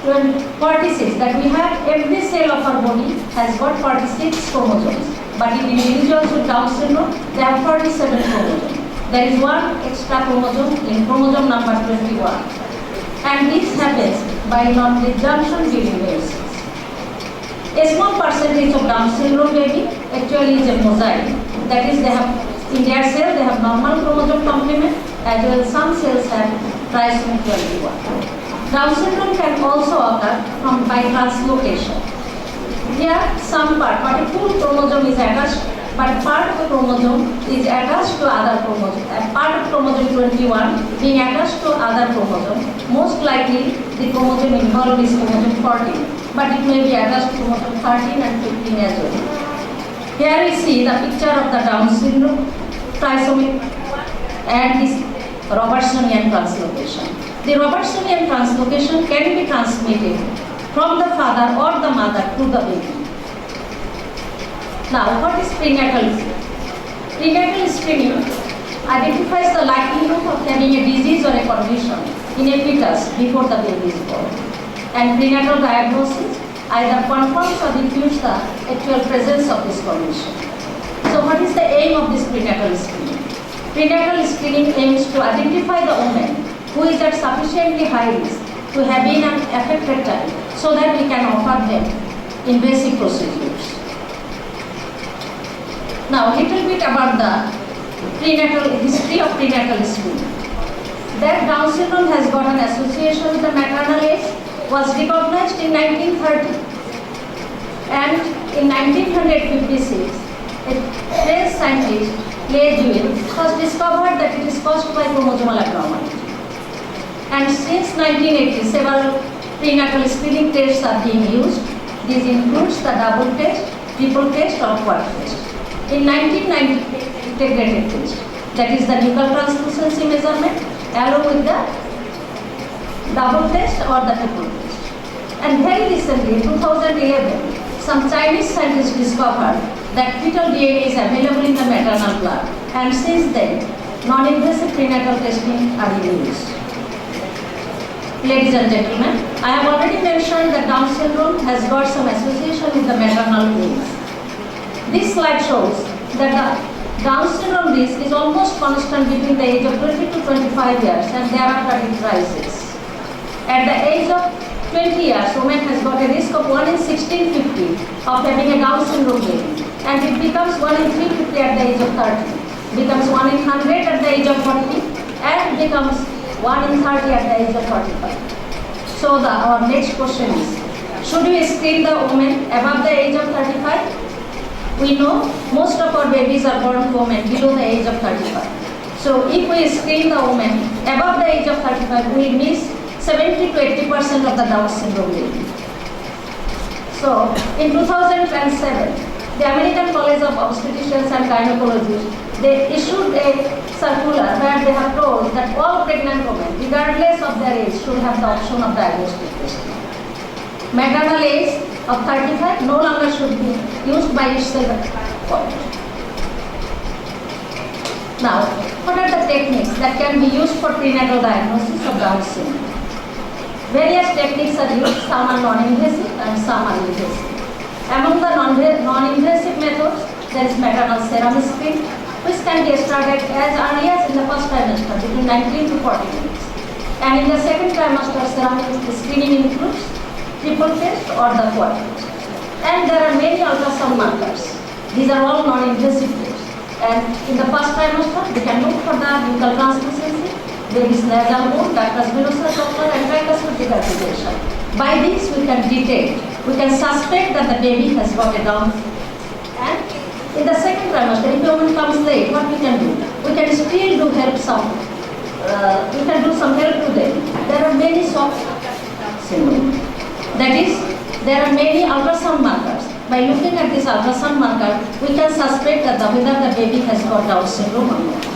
46, that we have every cell of our body has got 46 chromosomes. But in individuals with Down syndrome, they have 47 chromosomes. There is one extra chromosome in chromosome number 21. And this happens by non-disjunction during meiosis. A small percentage of Down syndrome baby actually is a mosaic. That is, they have in their cell they have normal chromosome complement, as well as some cells have trisomy 21. Down syndrome can also occur by translocation. Here, some part, but a full chromosome is attached but part of the chromosome is attached to other chromosome. A part of chromosome 21 being attached to other chromosome, most likely the chromosome involved is chromosome 14, but it may be attached to chromosome 13 and 15 as well. Here we see the picture of the Down syndrome, trisomy, and this Robertsonian translocation. The Robertsonian translocation can be transmitted from the father or the mother to the baby. Now, what is prenatal screening? Prenatal screening identifies the likelihood of having a disease or a condition in a fetus before the baby is born. And prenatal diagnosis either confirms or refutes the actual presence of this condition. So, what is the aim of this prenatal screening? Prenatal screening aims to identify the woman who is at sufficiently high risk to have been an affected child so that we can offer them invasive procedures. Now, a little bit about the prenatal history of prenatal screening. That Down syndrome has got an association with the maternal age was recognized in 1930, and in 1956, a French scientist, has discovered that it is caused by chromosomal abnormality. And since 1980, several prenatal screening tests are being used. This includes the double test, triple test, or quad test. In 1990, integrated test, that is the nuchal translucency measurement, along with the double test or the triple test. And very recently, in 2011, some Chinese scientists discovered that fetal DNA is available in the maternal blood, and since then, non-invasive prenatal testing are used. Ladies and gentlemen, I have already mentioned that Down syndrome has got some association with the maternal age. This slide shows that the Down syndrome risk is almost constant between the age of 20 to 25 years, and thereafter it rises. At the age of 20 years, woman has got a risk of 1 in 1650 of having a Down syndrome baby, and it becomes 1 in 350 at the age of 30, becomes 1 in 100 at the age of 40, and becomes 1 in 30 at the age of 45. So our next question is, should we screen the woman above the age of 35? We know most of our babies are born to women below the age of 35. So if we screen the woman above the age of 35, we miss 70 to 80% of the Down syndrome baby. So in 2007, the American College of Obstetricians and Gynecologists, they issued a circular where they have told that all pregnant women, regardless of their age, should have the option of diagnostic testing. Maternal age of 35 no longer should be used by itself. Now, what are the techniques that can be used for prenatal diagnosis of Down syndrome? Various techniques are used, some are non-invasive and some are invasive. Among the non-invasive methods, there is maternal serum screen, which can be started as early as in the first trimester, between 19 to 40 minutes. And in the second trimester, serum screening includes triple test or the quad test. And there are many ultrasound markers. These are all non-invasive tests. And in the first trimester, we can look for the nuchal translucency, baby's nasal bone, ductus venosus Doppler, and tricuspid decalculation. By this, we can detect, we can suspect that the baby has got a Down. And in the second trimester, if a woman comes late, what we can do? We can still do help some. We can do some help to them. There are many soft syndrome. That is, there are many ultrasound markers. By looking at this ultrasound marker, we can suspect that whether the baby has got Down syndrome or not.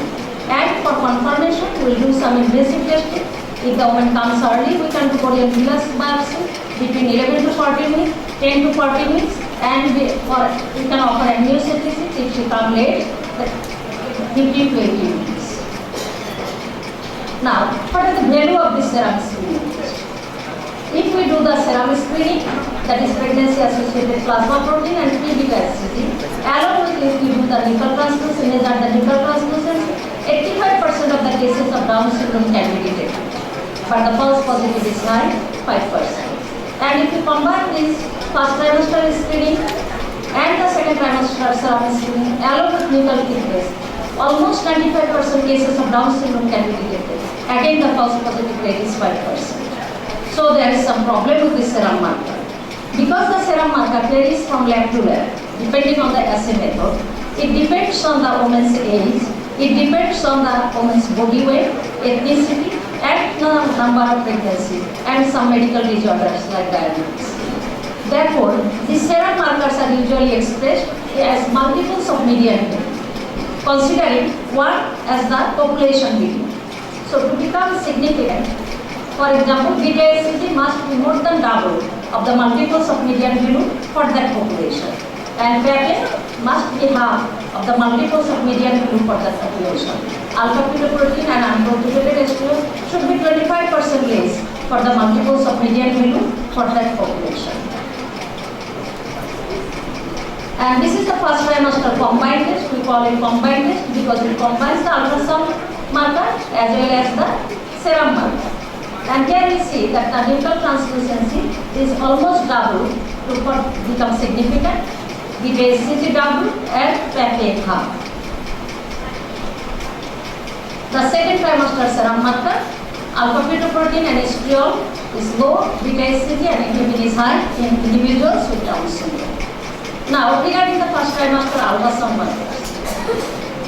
And for confirmation, we will do some invasive testing. If the woman comes early, we can do Korean villus biopsy between 11 to 14 weeks, 10 to 14 weeks, and we can offer amniocentesis if she comes late, 15 to 18 weeks. Now, what is the value of this serum screening? If we do the serum screening, that is pregnancy associated plasma protein and P-beta-HCG, along with if we do the nuchal translucency, measure the nuchal translucency, 85% of the cases of Down syndrome can be detected, but the false positive is 5%. And if you combine this first trimester screening and the second trimester serum screening, along with nuchal kit test, almost 95% cases of Down syndrome can be detected. Again, the false positive rate is 5%. So there is some problem with this serum marker. Because the serum marker varies from lab to lab, depending on the assay method, It depends on the woman's age, it depends on the woman's body weight, ethnicity, and the number of pregnancy, and some medical disorders like diabetes. Therefore, these serum markers are usually expressed as multiples of median weight, considering one as the population median. So to become significant, for example, beta-HCG must be more than double of the multiples of median value for that population, and pattern must be half of the multiples of median value for that population. Alpha-fetoprotein and unprotected estradiol should be 25% less for the multiples of median value for that population. And this is the first trimester combined test. We call it combined test because it combines the ultrasound marker as well as the serum marker. And here we see that the nuchal translucency is almost double to become significant, beta-HCG double and PAPA half. The second trimester serum marker, alpha-fetoprotein and estradiol is low, beta-HCG and inhibin is high in individuals with Down syndrome. Now, regarding the first trimester ultrasound markers.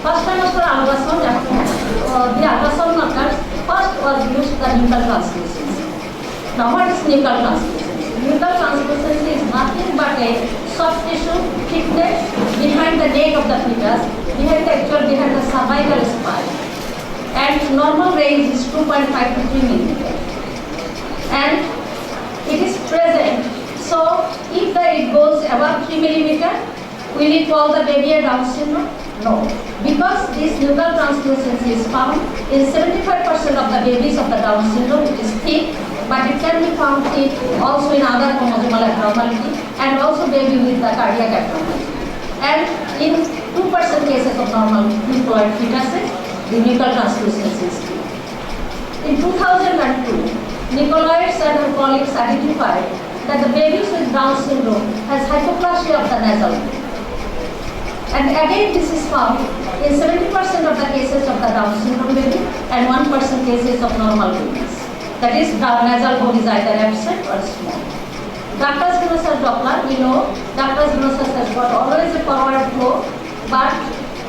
First trimester ultrasound, the ultrasound markers first was used the nuchal translucency. Now, what is nuchal translucency? Nuchal translucency is nothing but a soft tissue thickness behind the neck of the fetus, behind the cervical spine. And normal range is 2.5 to 3 millimeters. And it is present. So, if it goes above 3 millimeters, will we call the baby a Down syndrome? No. Because this nuchal translucency is found in 75% of the babies of the Down syndrome. It is thick, but it can be found thick also in other chromosomal abnormality and also baby with the cardiac abnormality. And in 2% cases of normal nucleoid fetuses, the nuchal translucency is thick. In 2002, Nicolaides and her colleagues identified that the babies with Down syndrome has hypoplasia of the nasal tube. And again this is found in 70% of the cases of the Down syndrome baby and 1% cases of normal babies. That is, the nasal bone is either absent or small. Ductus venosus Doppler, we know ductus venosus has got always a forward flow, but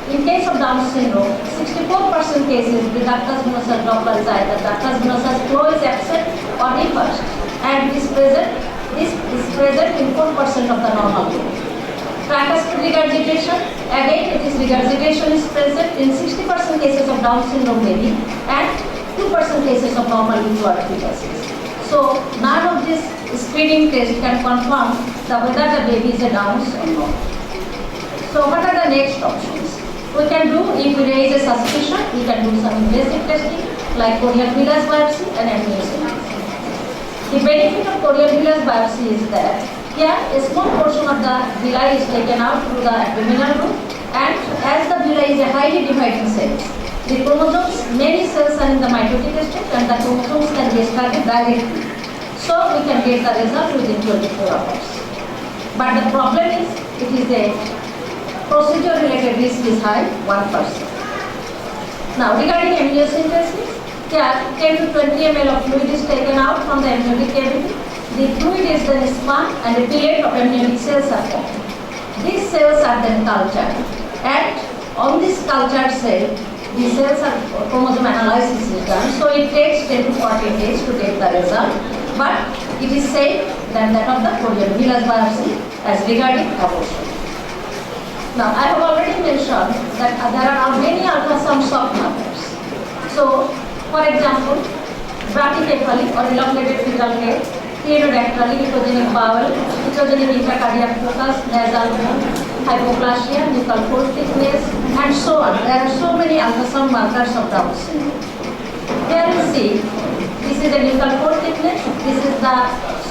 in case of Down syndrome, 64% cases the ductus venosus Doppler is either ductus venosus flow is absent or reversed, and this is present in 4% of the normal bone. Tricuspid regurgitation, again it is regurgitation is present in 60% cases of Down syndrome baby and 2% cases of normal nucleoid fetuses. So none of this screening test can confirm whether the baby is a Down's or not. So what are the next options? We can do, if we raise a suspicion, we can do some invasive testing like corneal villus biopsy and amniocentesis. The benefit of corneal villus biopsy is that here a small portion of the villi is taken out through the abdominal route, and as the villi is a highly dividing cell, the chromosomes, many cells are in the mitotic state and the chromosomes can be studied directly. So we can get the result within 24 hours. But the problem is, it is a procedure related risk is high, 1%. Now regarding amniocentesis, here 10 to 20 ml of fluid is taken out from the amniotic cavity. The fluid is then spun and a pellet of amniotic cells are formed. These cells are then cultured, and on this cultured cell, the cells are chromosome analysis is done. So it takes 10 to 14 days to get the result, but it is safe than that of the corneal villus biopsy as regarding abortion. Now I have already mentioned that there are many ultrasound soft markers. So, for example, brachycephaly or elongated fetal head, pterodactyly, echogenic bowel, echogenic intracardiac focus, nasal bone, hypoplasia, nuchal pore thickness, and so on. There are so many ultrasound markers of Down syndrome. Here you see, this is the nuchal pore thickness, this is the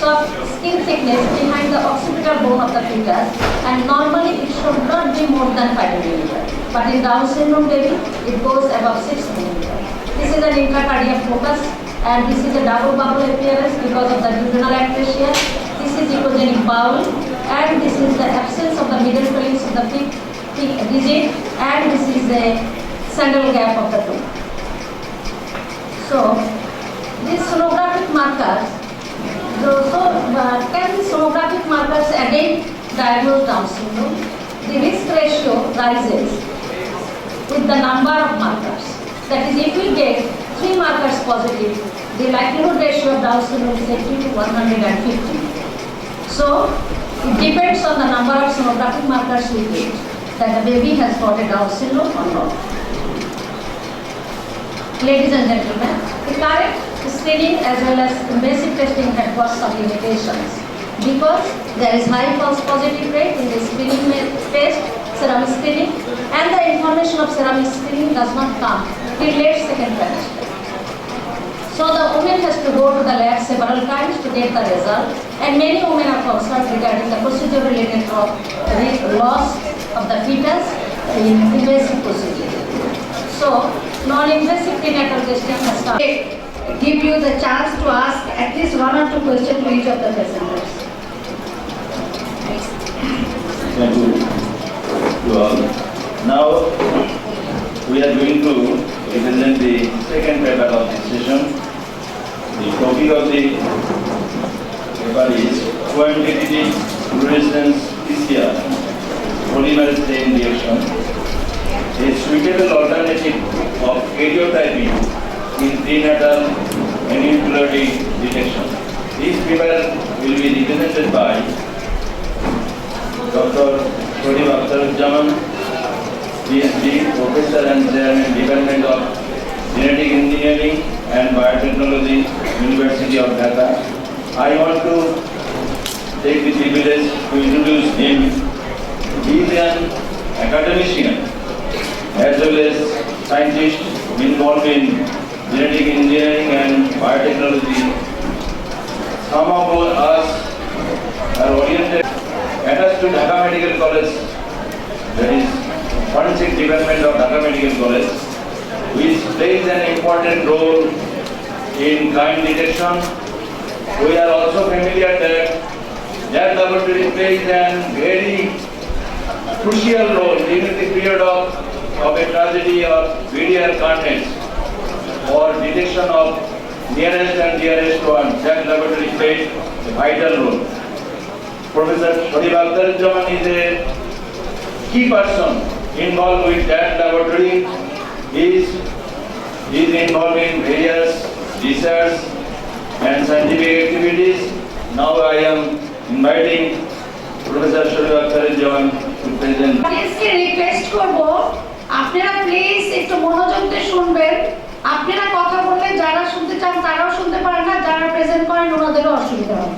soft skin thickness behind the occipital bone of the fetus, and normally it should not be more than 5 mm. But in Down syndrome baby, it goes above 6 mm. This is an intracardiac focus, and this is a double bubble appearance because of the duodenal atresia. This is echogenic bowel, and this is the absence of the middle phalanx of the fifth digit, and this is the sandal gap of the tooth. So, these sonographic markers, can these sonographic markers again diagnose Down syndrome? the risk ratio rises with the number of markers. That is, if we get 3 markers positive, the likelihood ratio of Down syndrome is 80 to 150. So, it depends on the number of sonographic markers we get, that the baby has got a Down syndrome or not. Ladies and gentlemen, the current screening as well as invasive testing had got some limitations because there is high false positive rate in the screening test, ceramic screening, and the information of ceramic screening does not come till late second trimester. So the woman has to go to the lab several times to get the result, and many women are concerned regarding the procedure related to loss of the fetus in invasive procedure. So non-invasive prenatal testing has started. Give you the chance to ask at least 1 or 2 questions to each of the presenters. Thank you all. Now we are going to present the second paper of this session. The topic of the paper is quantitative fluorescence PCR polymerase chain reaction, a suitable alternative of karyotyping in prenatal aneuploidy detection. This paper will be represented by Dr. Akhtaruজ্জামান, PhD, Professor and Chairman, Department of Genetic Engineering and Biotechnology, University of Dhaka. I want to take the privilege to introduce him. He is an academician as well as scientist involved in genetic engineering and biotechnology. Some of us are oriented attached to Dhaka Medical College, that is Forensic Department of Dhaka Medical College, which plays an important role in crime detection. We are also familiar that laboratory plays a very crucial role during the period of a tragedy or VDR contents or detection of nearest and dearest ones. That laboratory played a vital role. Professor Akhtaruজ্জামান is a key person involved with that laboratory. He is involved in various research and scientific activities. Now I am inviting Professor Akhtaruজ্জামান to present. অডিয়েন্সকে request করব, আপনারা please একটু মনোযোগ দিয়ে শুনবেন। আপনারা কথা বললে যারা শুনতে চান তারাও শুনতে পারেন না, যারা প্রেজেন্ট করেন ওনাদেরও অসুবিধা হয়।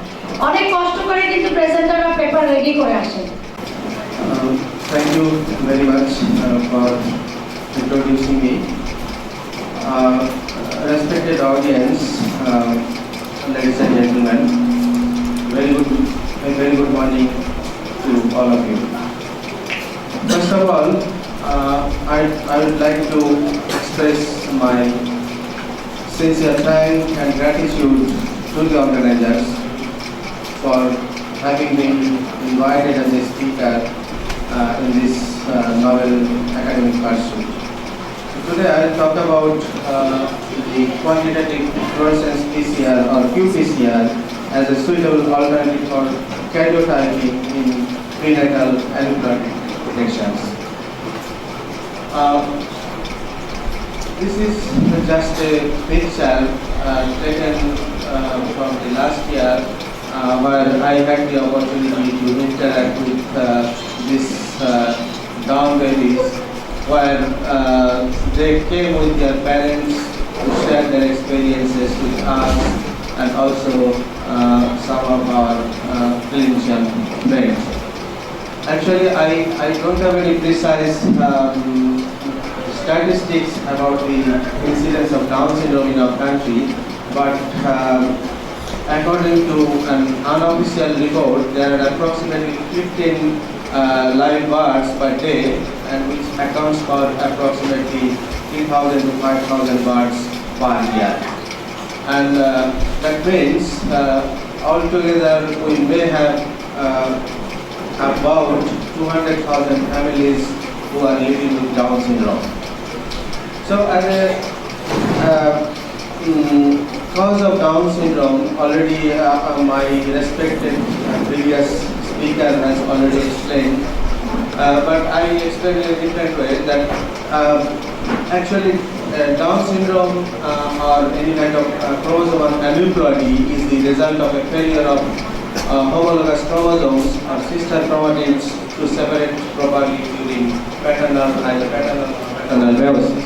অনেক কষ্ট করে কিন্তু প্রেজেন্টাররা পেপার রেডি করে আসেন। Thank you very much for introducing me. Respected audience, ladies and gentlemen, very good morning to all of you. First of all, I would like to express my sincere thanks and gratitude to the organizers for having been invited as a speaker in this novel academic pursuit. Today I will talk about the quantitative fluorescence PCR or qPCR as a suitable alternative for karyotyping in prenatal aneuploidy detections. This is just a picture taken from the last year where I had the opportunity to interact with these Down babies, where they came with their parents to share their experiences with us and also some of our clinician friends. Actually, I don't have any precise statistics about the incidence of Down syndrome in our country, but according to an unofficial report, there are approximately 15 live births per day, and which accounts for approximately 3,000 to 5,000 births per year. And that means altogether we may have about 200,000 families who are living with Down syndrome. So as a cause of Down syndrome, already my respected previous speaker has already explained but I explain in a different way that actually Down syndrome or any kind of chromosomal aneuploidy is the result of a failure of homologous chromosomes or sister chromatids to separate properly during either paternal or maternal meiosis.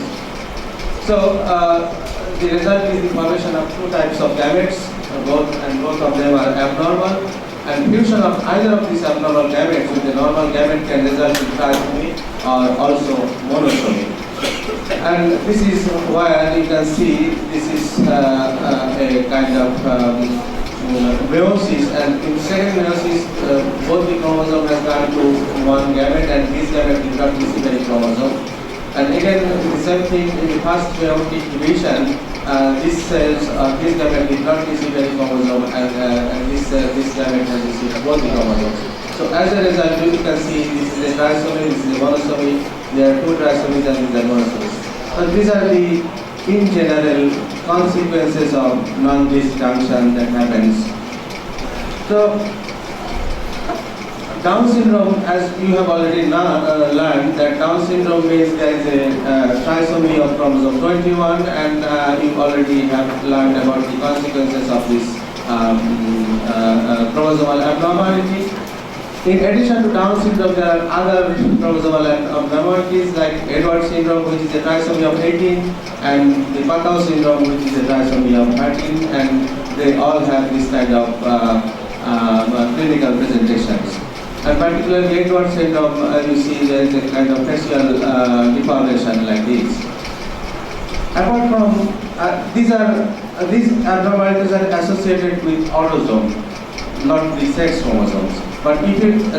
So the result is the formation of two types of gametes, both of them are abnormal, and fusion of either of these abnormal gametes with the normal gamete can result in trisomy or also monosomy. And this is why you can see this is a kind of meiosis, and in second meiosis both the chromosome has gone to one gamete and this gamete did not receive any chromosome. And again the same thing in the first meiotic division, these cells this gamete did not receive any chromosome, and this gamete has received both the chromosomes. So as a result you can see this is a trisomy, this is a monosomy, there are two trisomies and these are monosomies. So these are the in general consequences of non-disjunction that happens. So Down syndrome, as you have already learned, that Down syndrome means there is a trisomy of chromosome 21, and you already have learned about the consequences of this chromosomal abnormality. In addition to Down syndrome, there are other chromosomal abnormalities like Edwards syndrome, which is a trisomy of 18, and the Patau syndrome, which is a trisomy of 13, and they all have this kind of clinical presentations. And particularly Edwards syndrome, you see there is a kind of facial deformation like this. Apart from these abnormalities are associated with autosome, not the sex chromosomes. But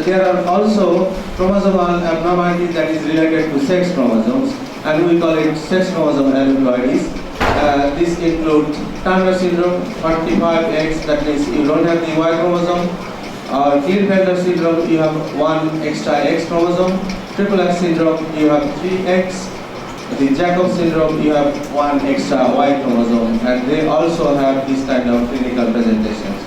there are also chromosomal abnormalities that is related to sex chromosomes, and we call it sex chromosome aneuploidies. This includes Turner syndrome, 45X, that means you don't have the Y chromosome. Or Klinefelter syndrome, you have one extra X chromosome. Triple X syndrome, you have 3X. The Jacob syndrome, you have one extra Y chromosome, and they also have this kind of clinical presentations.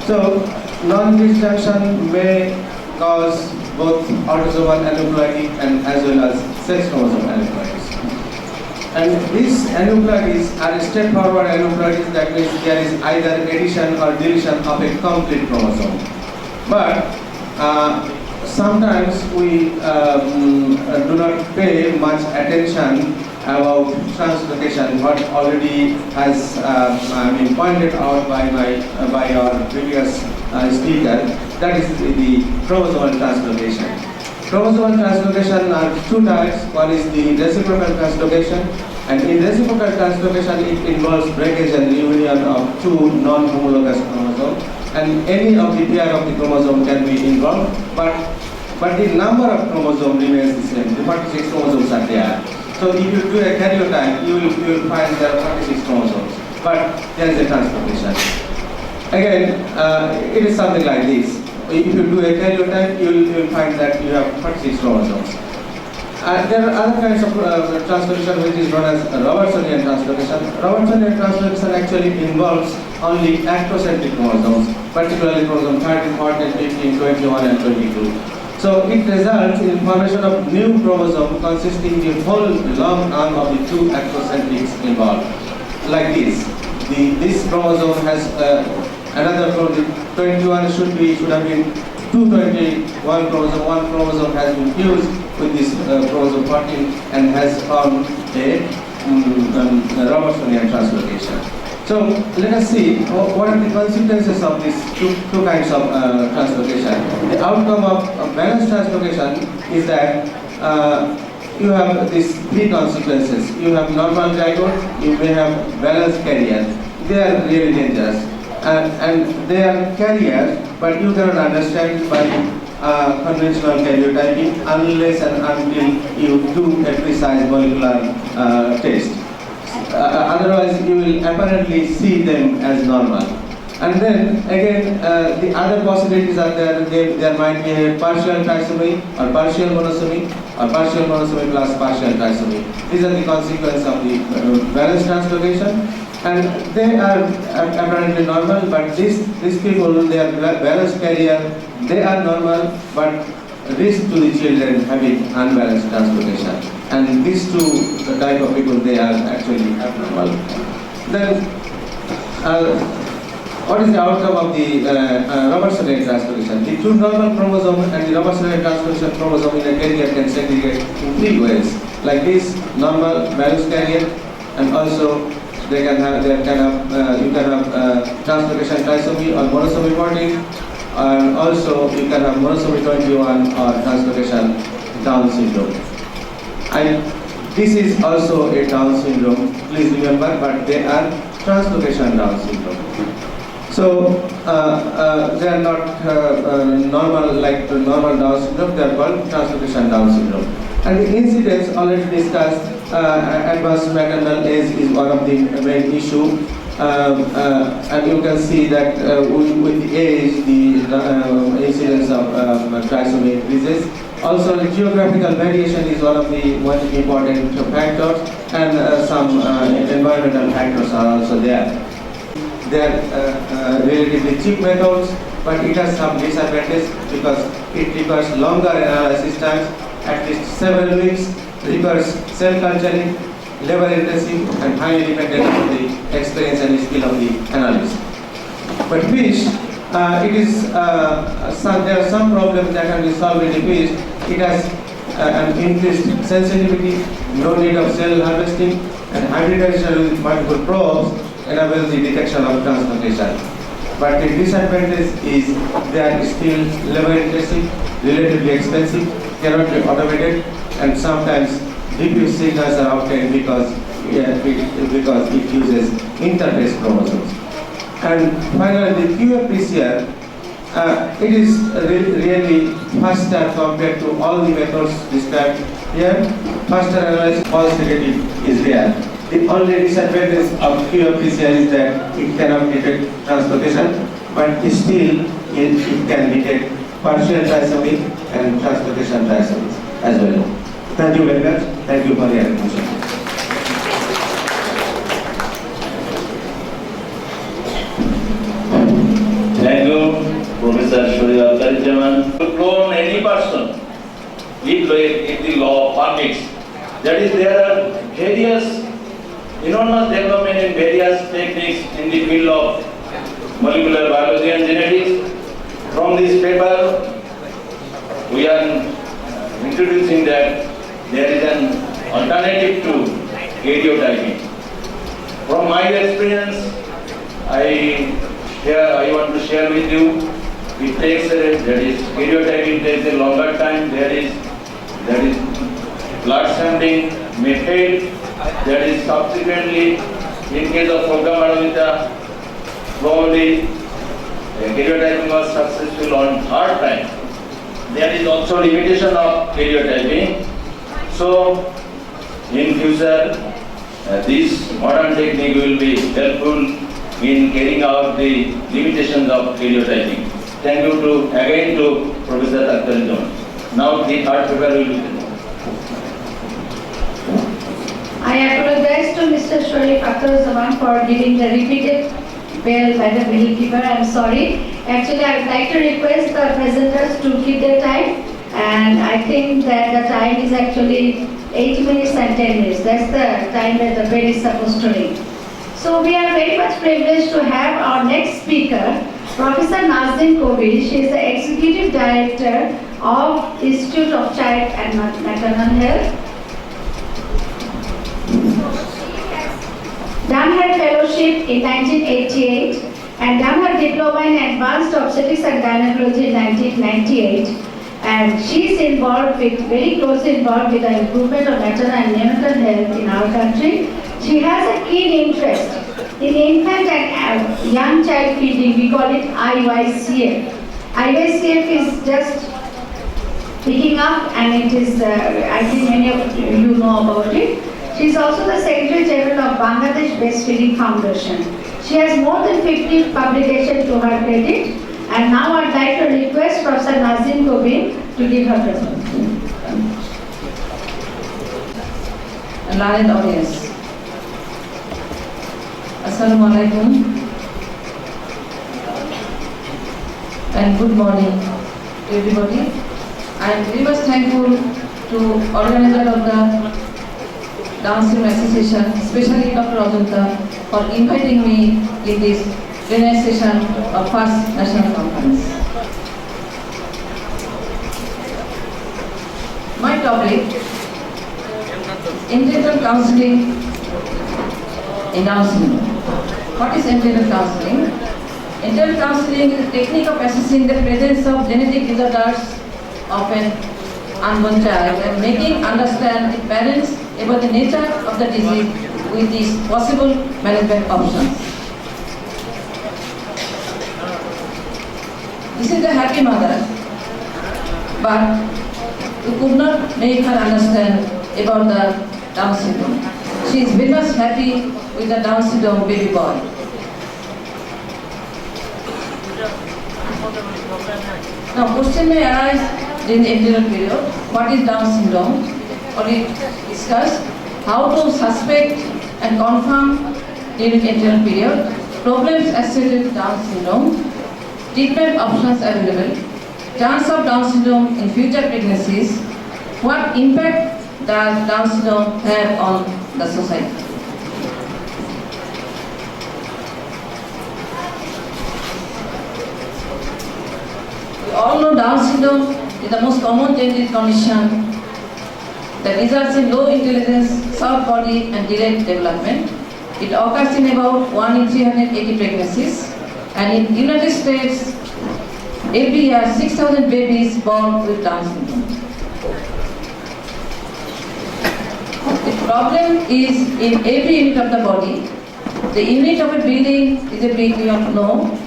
So non-disjunction may cause both autosomal aneuploidy and as well as sex chromosome aneuploidies. And these aneuploidies are straightforward aneuploidies, that means there is either addition or deletion of a complete chromosome. But sometimes we do not pay much attention about translocation, what already has been pointed out by our previous speaker, that is the chromosomal translocation. Chromosomal translocation are two types. One is the reciprocal translocation, and in reciprocal translocation it involves breakage and reunion of two non-homologous chromosomes, and any of the pair of the chromosome can be involved, but the number of chromosomes remains the same. The 46 chromosomes are there. So if you do a karyotype, you will find there are 46 chromosomes, but there is a translocation. Again, it is something like this. If you do a karyotype, you will find that you have 46 chromosomes. There are other kinds of translocation which is known as Robertsonian translocation. Robertsonian translocation actually involves only actocentric chromosomes, particularly chromosome 13, 14, 15, 21, and 22. So it results in formation of new chromosome consisting the whole long arm of the two actocentrics involved. Like this. This chromosome has another chromosome. 21 should have been 221 chromosome. One chromosome has been fused with this chromosome 14 and has formed a Robertsonian translocation. So let us see what are the consequences of these two kinds of translocation. The outcome of balanced translocation is that you have these three consequences. You have normal zygote, you may have balanced carrier. They are really dangerous. And they are carriers, but you cannot understand by conventional karyotyping unless and until you do a precise molecular test. Otherwise, you will apparently see them as normal. And then again, the other possibilities are there might be a partial trisomy or partial monosomy or partial monosomy plus partial trisomy. These are the consequences of the balanced translocation. And they are apparently normal, but these people, they are balanced carrier, they are normal, but risk to the children having unbalanced transportation. And these two type of people, they are actually abnormal. Then, what is the outcome of the Robertson transposition? The two normal chromosome and the Robertson transposition chromosome in a carrier can segregate in three ways. Like this, normal malus carrier, and also you can have translocation trisomy or monosomy 14, and also you can have monosomy 21 or translocation Down syndrome. And this is also a Down syndrome, please remember, but they are translocation Down syndrome. So they are not normal like normal Down syndrome, they are called translocation Down syndrome. And the incidence already discussed, advanced maternal age is one of the main issue. And you can see that with the age, the incidence of trisomy increases. Also, the geographical variation is one of the most important factors, and some environmental factors are also there. They are relatively cheap methods, but it has some disadvantages because it requires longer analysis times, at least several weeks, requires cell culturing, labor intensive, and highly dependent on the experience and skill of the analyst. But fish, it is there are some problems that can be solved with the fish. It has an increased sensitivity, no need of cell harvesting, and hybridization with multiple probes enables the detection of transplantation. But the disadvantage is they are still labor intensive, relatively expensive, cannot be automated, and sometimes diffuse signals are obtained because it uses interface chromosomes. And finally, the qPCR, it is really faster compared to all the methods described here. Faster analysis, false negative is there. The only disadvantage of qPCR is that it cannot detect transplantation, but still it can detect partial trisomy and transplantation trisomy as well. Thank you very much. Thank you for your attention. Thank you, Professor Shuri. To clone any person, if the law permits, that is, there are various enormous development in various techniques in the field of molecular biology and genetics. From this paper, we are introducing that there is an alternative to karyotyping. From my experience, I want to share with you. It takes karyotyping takes a longer time. There is blood sampling method. That is subsequently, in case of Folgamadonita, probably karyotyping was successful on third time. There is also limitation of karyotyping. So, in future, this modern technique will be helpful in carrying out the limitations of karyotyping. Thank you again to Professor Akhtar. Now the third paper will be presented. I apologize to Mr. Sharif Akhtar for giving the repeated bell by the bell keeper. I am sorry. Actually, I would like to request the presenters to keep their time. And I think that the time is actually 8 minutes and 10 minutes. That's the time that the bell is supposed to ring. So we are very much privileged to have our next speaker, Professor Nazrin Kobi. She is the Executive Director of Institute of Child and Maternal Health. Done her fellowship in 1988 and done her diploma in advanced obstetrics and gynecology in 1998. And she is very closely involved with the improvement of maternal and neonatal health in our country. She has a keen interest in infant and young child feeding. We call it IYCF. IYCF is just picking up, and it is, I think many of you know about it. She is also the Secretary General of Bangladesh Breastfeeding Foundation. She has more than 50 publications to her credit. And now I'd like to request Professor Nazrin Kobi to give her presentation. Learned audience. Assalamu alaikum and good morning everybody. I am very much thankful to organizer of the Down Syndrome Association, especially Dr. Ajanta, for inviting me in this plenary session of first national conference. My topic, integral counseling in Down syndrome. What is integral counseling? Integral counseling is a technique of assessing the presence of genetic disorders of an unborn child and making understand the parents about the nature of the disease with these possible management options. This is the happy mother, but we could not make her understand about the Down syndrome. She is very much happy with the Down syndrome baby boy. Now, question may arise during the anterior period. What is Down syndrome? Or we discussed how to suspect and confirm during the anterior period, problems associated with Down syndrome, treatment options available, chance of Down syndrome in future pregnancies, what impact does Down syndrome have on the society? We all know Down syndrome is the most common genetic condition that results in low intelligence, soft body and delayed development. It occurs in about 1 in 380 pregnancies, and in United States, every year 6,000 babies born with Down syndrome. The problem is in every unit of the body. The unit of a building is a brick, we all know.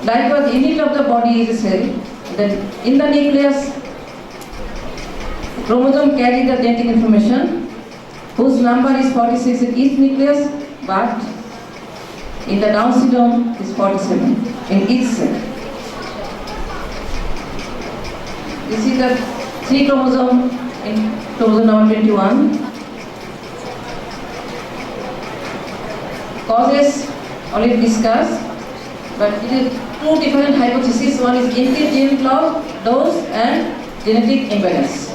Likewise, the unit of the body is a cell. Then in the nucleus, chromosome carry the genetic information, whose number is 46 in each nucleus, but in the Down syndrome is 47 in each cell. This is the 3 chromosome in chromosome number 21. Causes already discussed, but it is 2 different hypotheses. One is increased gene dose and genetic imbalance.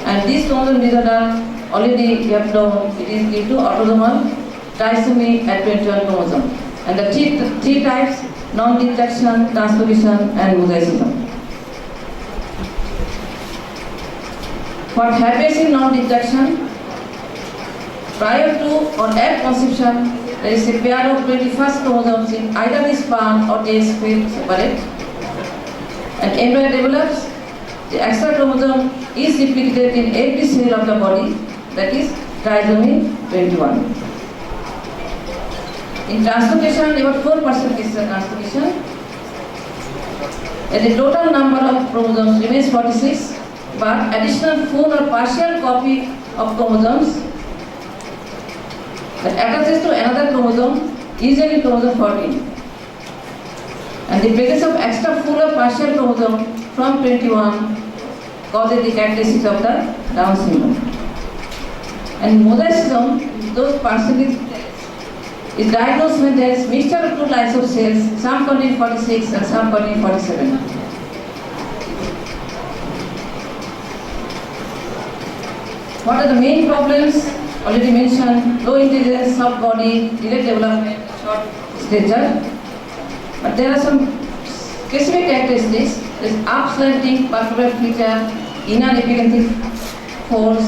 And this chromosome disorder already we have known it is due to autosomal trisomy at 21 chromosome. And the three types: non-detection, transposition, and mosaicism. What happens in non-detection? Prior to or at conception, there is a pair of 21st chromosomes in either the sperm or egg separate. And embryo develops, the extra chromosome is replicated in every cell of the body, that is trisomy 21. In translocation, about 4% is the translocation. And the total number of chromosomes remains 46, but additional full or partial copy of chromosomes that attaches to another chromosome, usually chromosome 14. And the presence of extra full or partial chromosome from 21 causes the characteristics of the Down syndrome. And mosaicism, those percentages, is diagnosed when there is mixture of 2 lines of cells, some contain 46 and some contain 47. What are the main problems? Already mentioned: low intelligence, soft body, delayed development, short stature. But there are some specific characteristics. There is upslanting particular feature, inner epiganthic folds,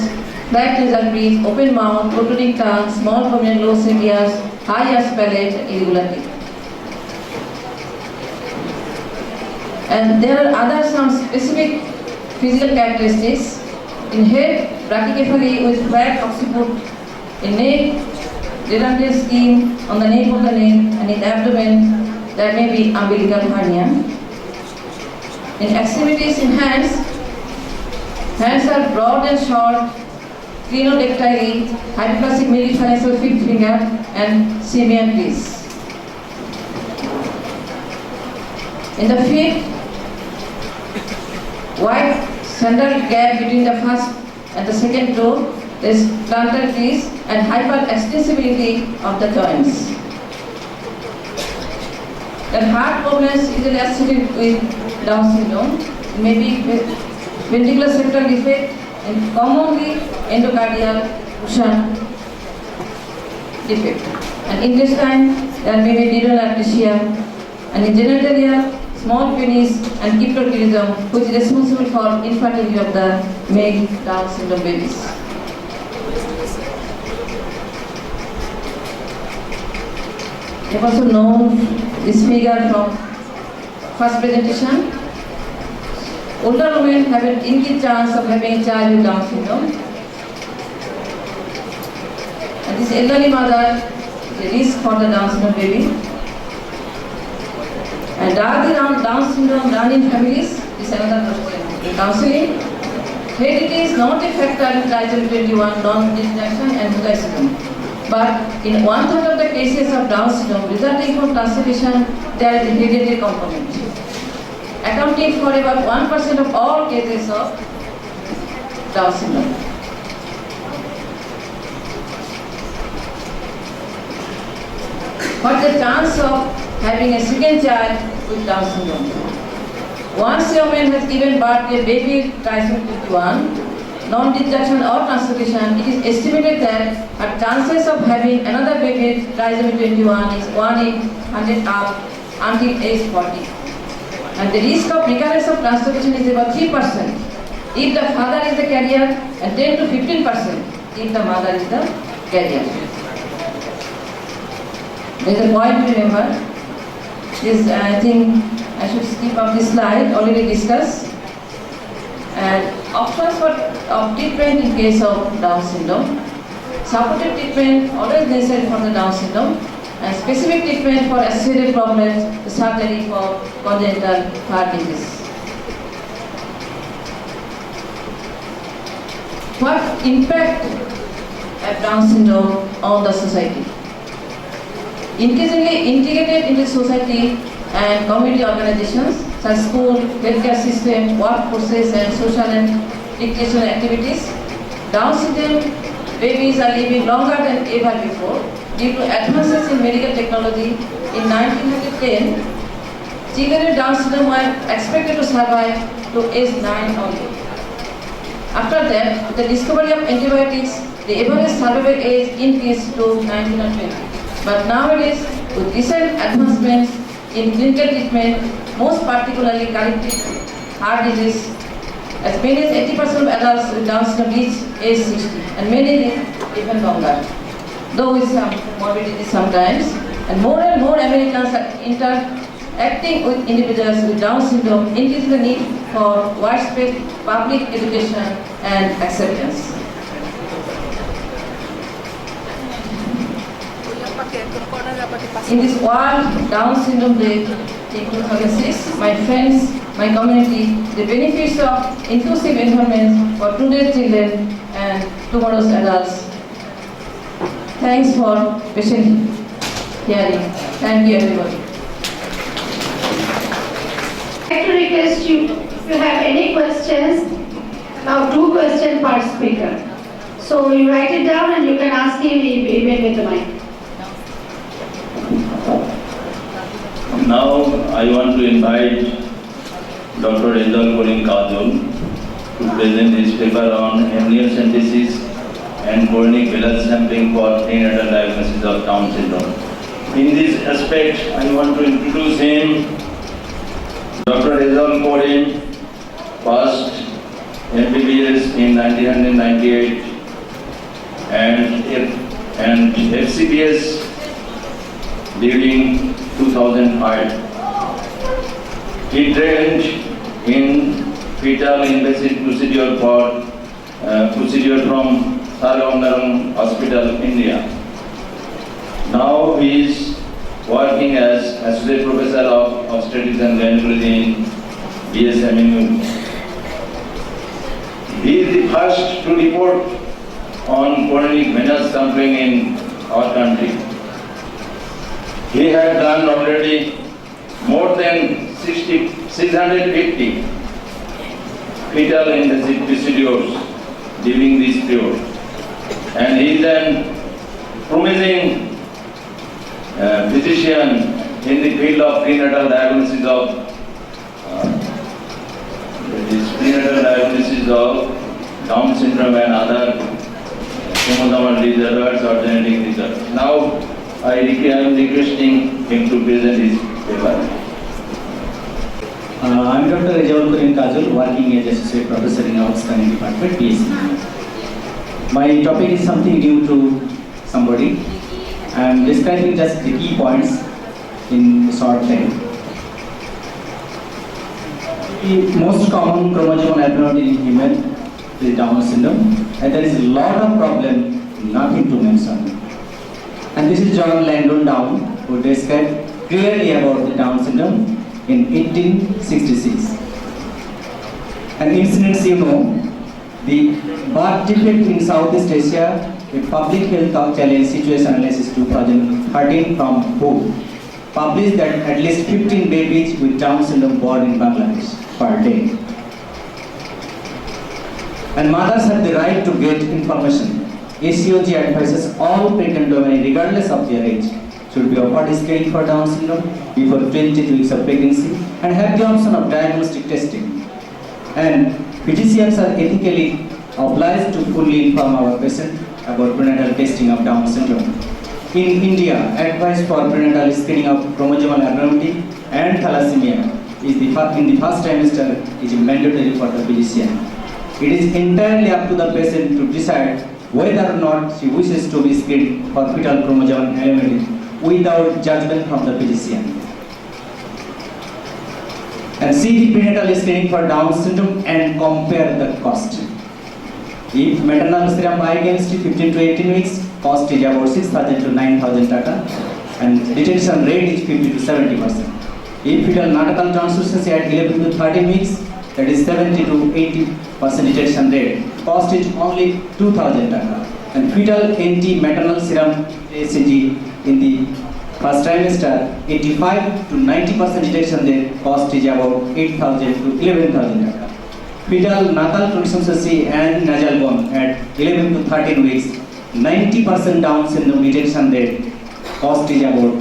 flat nasal bridge, open mouth, protruding tongue, small prominent low set ears, high ears palate, and irregular teeth. And there are other some specific physical characteristics. In head, brachycephaly with flat occiput. In neck, redundant skin on the nape of the neck, and in abdomen, there may be umbilical hernia. In extremities, in hands are broad and short, clinodactyly, hypoplastic midfalangeal fifth finger, and simian crease. In the feet, wide central gap between the first and the second toe. There is plantar crease and hyperextensibility of the joints. The heart problems usually associated with Down syndrome may be ventricular septal defect, and commonly endocardial fusion defect. And intestine, there may be renal atresia, and in genitalia, small penis and cryptorchidism, which is responsible for infertility of the male Down syndrome babies. You have also known this figure from first presentation. Older women have an increased chance of having a child with Down syndrome. And this elderly mother is a risk for the Down syndrome baby. And are the Down syndrome run in families? Is another question. Counseling. Heredity is not a factor in trisomy 21, non-disjunction and mutation. But in 1/3 of the cases of Down syndrome resulting from translocation, there is a hereditary component, accounting for about 1% of all cases of Down syndrome. What's the chance of having a second child with Down syndrome? Once a woman has given birth to a baby with trisomy 21, non-disjunction or translocation, it is estimated that her chances of having another baby with trisomy 21 is 1 in 100 up until age 40. And the risk of recurrence of translocation is about 3% if the father is the carrier and 10 to 15% if the mother is the carrier. There is a point to remember. This, I think I should skip up this slide, already discussed. And options of treatment in case of Down syndrome. Supportive treatment always necessary for the Down syndrome, and specific treatment for associated problems, the surgery for congenital heart disease. What impact of Down syndrome on the society? Increasingly integrated into society and community organizations such as school, healthcare system, workforces and social and recreational activities. Down syndrome babies are living longer than ever before due to advances in medical technology. In 1910, children with Down syndrome were expected to survive to age 9 only. After that, with the discovery of antibiotics, the average survival age increased to 19 or 20. But nowadays, with recent advancements in clinical treatment, most particularly corrective heart disease, as many as 80% of adults with Down syndrome reach age 60, and many live even longer, though with some morbidity sometimes. And more Americans are interacting with individuals with Down syndrome, increasing the need for widespread public education and acceptance. In this World Down Syndrome Day in 2006, my friends, my community, the benefits of inclusive environments for today's children and tomorrow's adults. Thanks for patient hearing. Thank you, everybody. I'd like to request you, if you have any questions, now 2 questions per speaker. So you write it down and you can ask him even with the mic. Now I want to invite Dr. Rizal Karim Kajol to present his paper on amniocentesis and chronic blood sampling for prenatal diagnosis of Down syndrome. In this aspect, I want to introduce him. Dr. Rizal Karim passed MBBS in 1998 and FCBS during 2005. He trained in fetal invasive procedure from Sargam Hospital, India. Now he is working as Associate Professor of Obstetrics and Gynecology in BSMU. He is the first to report on chronic venous sampling in our country. He had done already more than 650 fetal invasive procedures during this period. And he is an promising physician in the field of prenatal diagnosis of prenatal prenatal diagnosis of Down syndrome and other chromosomal disorders or genetic disorders. Now, I am requesting him to present his paper. I'm Dr. Rajawal Karim Kajul, working as Associate Professor in our Scanning Department, PhD. My topic is something new to somebody. I'm describing just the key points in a short time. The most common chromosomal abnormality in human is Down syndrome, and there is a lot of problem, nothing to mention. And this is John Langdon Down, who described clearly about the Down syndrome in 1866. And incidents, you know, the birth defect in Southeast Asia, a public health challenge situation analysis 2013 from WHO published that at least 15 babies with Down syndrome born in Bangladesh per day. And mothers have the right to get information. ACOG advises all pregnant women, regardless of their age, should be offered screening for Down syndrome before 20 weeks of pregnancy and have the option of diagnostic testing. And physicians are ethically obliged to fully inform our patient about prenatal testing of Down syndrome. In India, advice for prenatal screening of chromosomal abnormality and thalassemia is in the first trimester is mandatory for the physician. It is entirely up to the patient to decide whether or not she wishes to be screened for fetal chromosomal abnormality without judgment from the physician. And see the prenatal screening for Down syndrome and compare the cost. If maternal serum biochemistry 15 to 18 weeks, cost is about 6,000 to 9,000 taka, and detection rate is 50 to 70%. If fetal natal translucency at 11 to 13 weeks, that is 70 to 80% detection rate. Cost is only 2,000 taka. And fetal anti-maternal serum ACG in the first trimester, 85 to 90% detection rate. Cost is about 8,000 to 11,000 taka. Fetal natal translucency and nasal bone at 11 to 13 weeks, 90% Down syndrome detection rate. Cost is about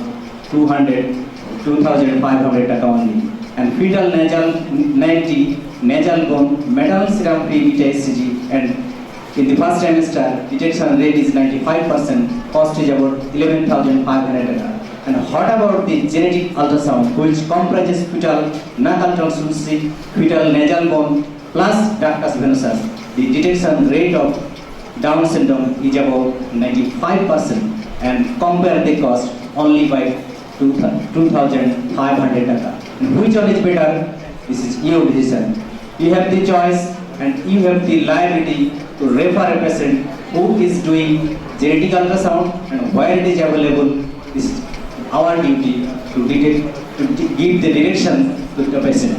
2,500 taka only. And fetal nasal bone maternal serum free beta HCG, and in the first trimester detection rate is 95%, cost is about 11,500 taka. And what about the genetic ultrasound, which comprises fetal natal translucency, fetal nasal bone plus ductus venosus? The detection rate of Down syndrome is about 95%, and compare the cost only by 2,500 taka. And which one is better? This is your decision. You have the choice, and you have the liability to refer a patient who is doing genetic ultrasound, and where it is available. This is our duty to give the direction to the patient.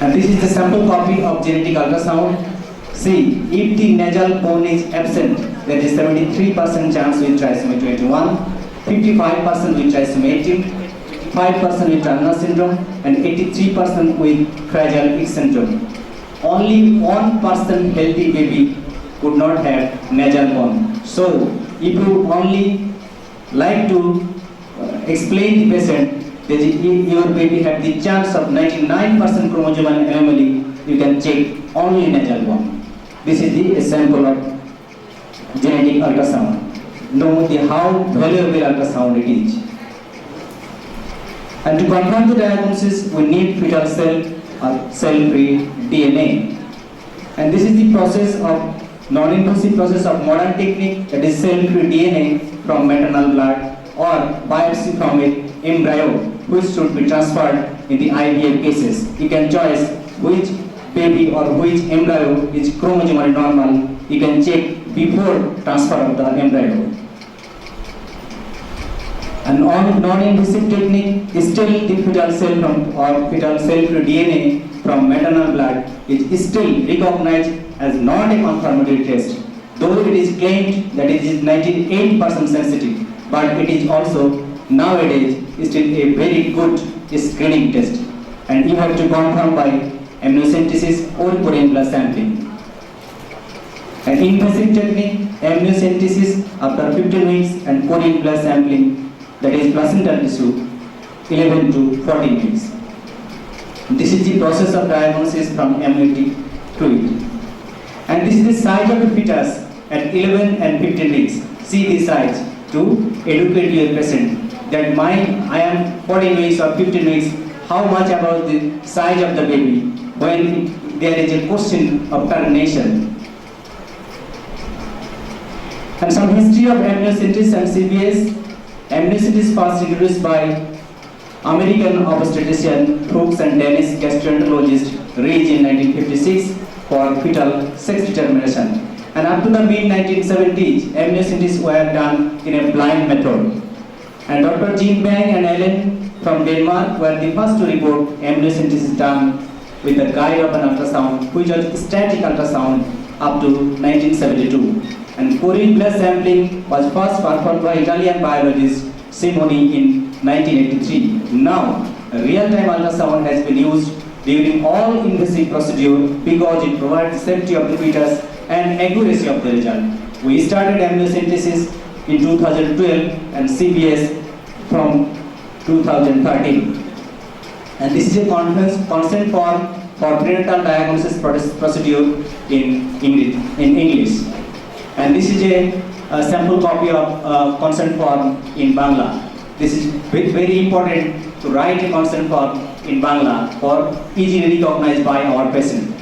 And this is the sample copy of genetic ultrasound. See, if the nasal bone is absent, there is 73% chance with trisomy 21, 55% with trisomy 18, 5% with Turner syndrome, and 83% with Fragile X syndrome. Only 1% healthy baby could not have nasal bone. So, if you only like to explain the patient that your baby have the chance of 99% chromosomal anomaly, you can check only nasal bone. This is the example of genetic ultrasound. Know how valuable ultrasound it is. And to confirm the diagnosis, we need fetal cell or cell-free DNA. And this is the process of non-invasive process of modern technique, that is cell-free DNA from maternal blood or biopsy from an embryo, which should be transferred in the IVF cases. You can choose which baby or which embryo is chromosomally normal. You can check before transfer of the embryo. And on non-invasive technique, still the fetal cell from or fetal cell-free DNA from maternal blood is still recognized as not a confirmatory test, though it is claimed that it is 98% sensitive, but it is also nowadays still a very good screening test, and you have to confirm by amniocentesis or core plus sampling. An invasive technique, amniocentesis after 15 weeks and core plus sampling, that is placental tissue, 11 to 14 weeks. This is the process of diagnosis from MUT to it. And this is the size of the fetus at 11 and 15 weeks. See the size to educate your patient that I am 14 weeks or 15 weeks, how much about the size of the baby when there is a question of termination. And some history of amniocentesis and CBS. Amniocentesis first introduced by American obstetrician Brooks and Danish gastroenterologist Reich in 1956 for fetal sex determination. And up to the mid-1970s, amniocentesis were done in a blind method. And Dr. Jean Bang and Ellen from Denmark were the first to report amniocentesis done with the guide of an ultrasound, which was static ultrasound up to 1972. And Curie blood sampling was first performed by Italian biologist Simoni in 1983. Now, real-time ultrasound has been used during all invasive procedure because it provides safety of the fetus and accuracy of the result. We started amniocentesis in 2012 and CBS from 2013. And this is a consent form for prenatal diagnosis procedure in English. And this is a sample copy of consent form in Bangla. This is very important to write a consent form in Bangla for easily recognized by our patient.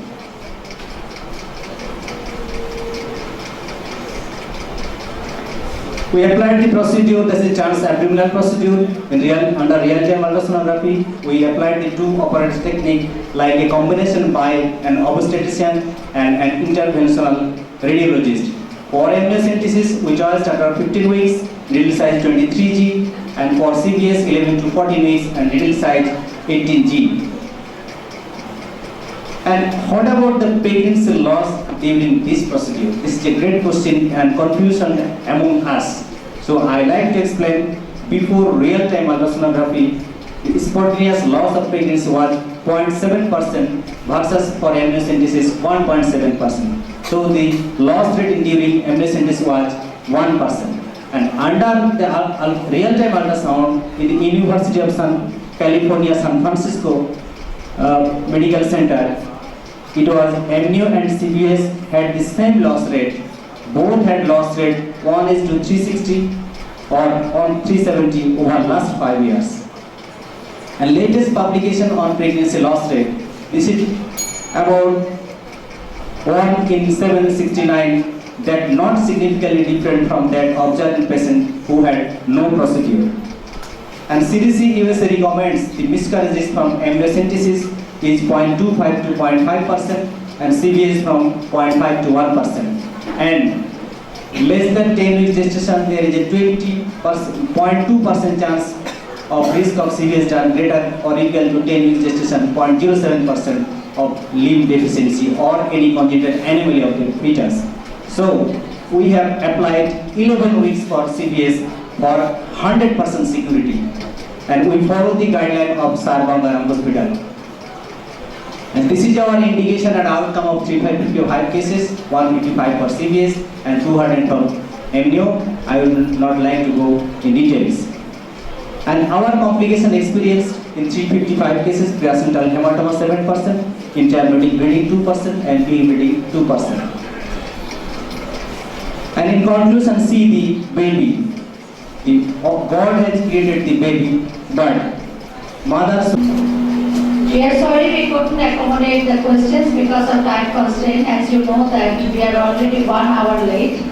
We applied the procedure, that is trans-abdominal procedure, under real-time ultrasonography. We applied the two operative technique like a combination by an obstetrician and an interventional radiologist. For amniocentesis, we chose after 15 weeks, needle size 23G, and for CBS 11 to 14 weeks and needle size 18G. And what about the pregnancy loss during this procedure? This is a great question and confusion among us. So I like to explain, before real-time ultrasonography, the spontaneous loss of pregnancy was 0.7% versus for amniocentesis 1.7%. So the loss rate during amniocentesis was 1%. And under the real-time ultrasound in the University of California, San Francisco Medical Center, it was amnio and CBS had the same loss rate. Both had loss rate 1:360 or 370 over last 5 years. And latest publication on pregnancy loss rate, this is about 1 in 769, that not significantly different from that observed in patient who had no procedure. And CDC USA recommends the miscarriages from amniocentesis is 0.25 to 0.5% and CBS from 0.5 to 1%. And less than 10 weeks gestation, there is a 0.2% chance of risk of CBS done greater or equal to 10 weeks gestation, 0.07% of limb deficiency or any congenital anomaly of the fetus. So we have applied 11 weeks for CBS for 100% security, and we follow the guideline of Sarbangaram Hospital. And this is our indication and outcome of 355 cases, 155 for CBS and 200 for amnio. I would not like to go in details. And our complication experience in 355 cases, placental hematoma 7%, intermediate bleeding 2%, and bleeding 2%. And in conclusion, see the baby. God has created the baby, but mother. We are sorry we couldn't accommodate the questions because of time constraint. As you know that we are already 1 hour late.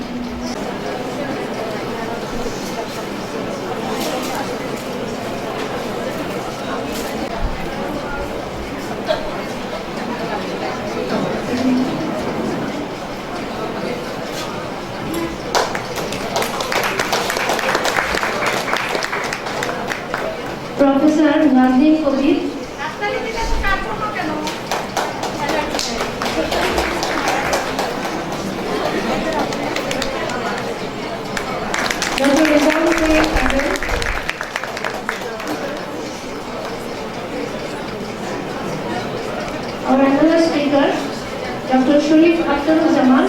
Professor Nazmin Kabir. Our another speaker, Dr. Sharif Akhtaruzaman.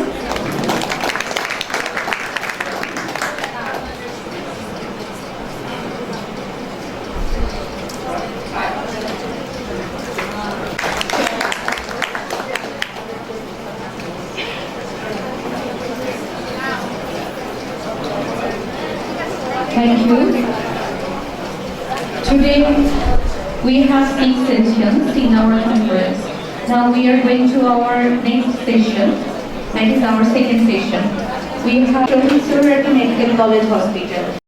Thank you. Today we have 6 sessions in our conference. Now we are going to our next session. That is our second session. We have Surrey Medical College Hospital.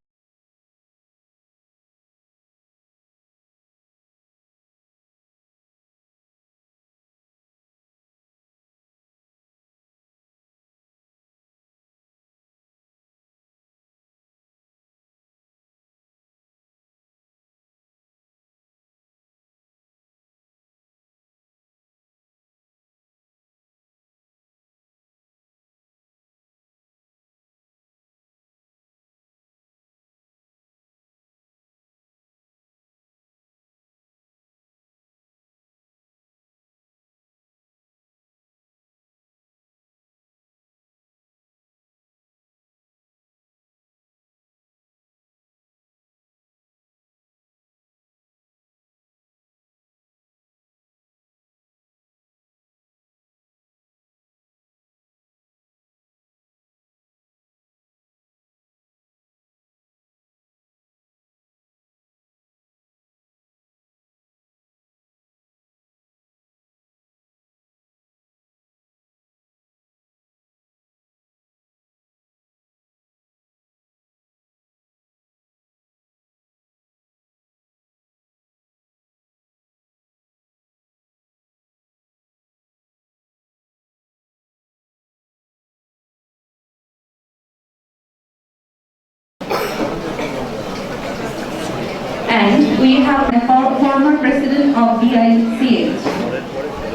And we have the former president of BICH,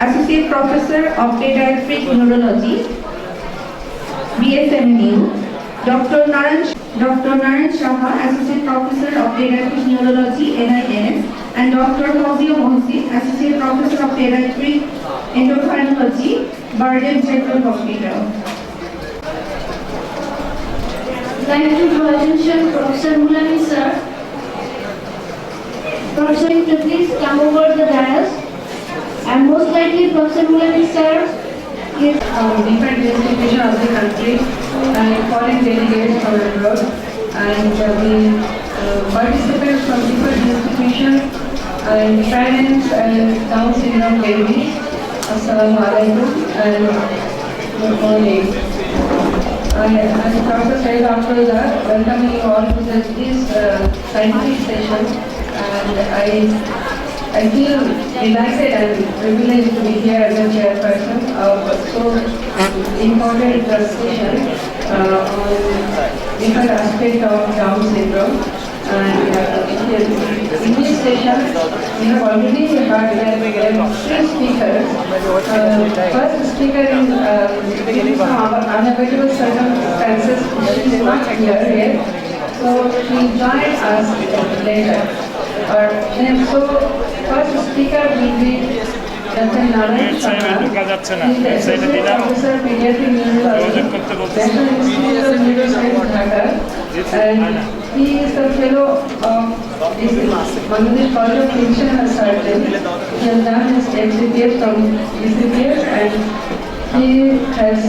Associate Professor of Pediatric Neurology, BSMU, Dr. Naran Shaha, Associate Professor of Pediatric Neurology, NINS, and Dr. Fawzia Mohsin, Associate Professor of Pediatric Endocrinology, Barden General Hospital. Like to draw attention Professor Mulani sir. Professor, please come over the dais. And most likely Professor Mulani sir is different institutions of the country and foreign delegates from abroad, and we participants from different institutions and parents and Down syndrome babies. Assalamu alaikum and good morning. As Professor said, after that, welcoming you all to this scientific session, and I feel delighted and privileged to be here as a chairperson of so important session on different aspects of Down syndrome. And in this session, we have already heard that there are 3 speakers. First speaker is due to unavoidable circumstances, she is not here yet, so she joined us later. So first speaker will be Dr. Naran Shaha. He is the Associate Professor Pediatric Neurology, National Institute of Neuroscience, Dhaka, and he is the fellow of Bangladesh College of Physicians and Surgeons. He has done his MCPS from BCPS, and he has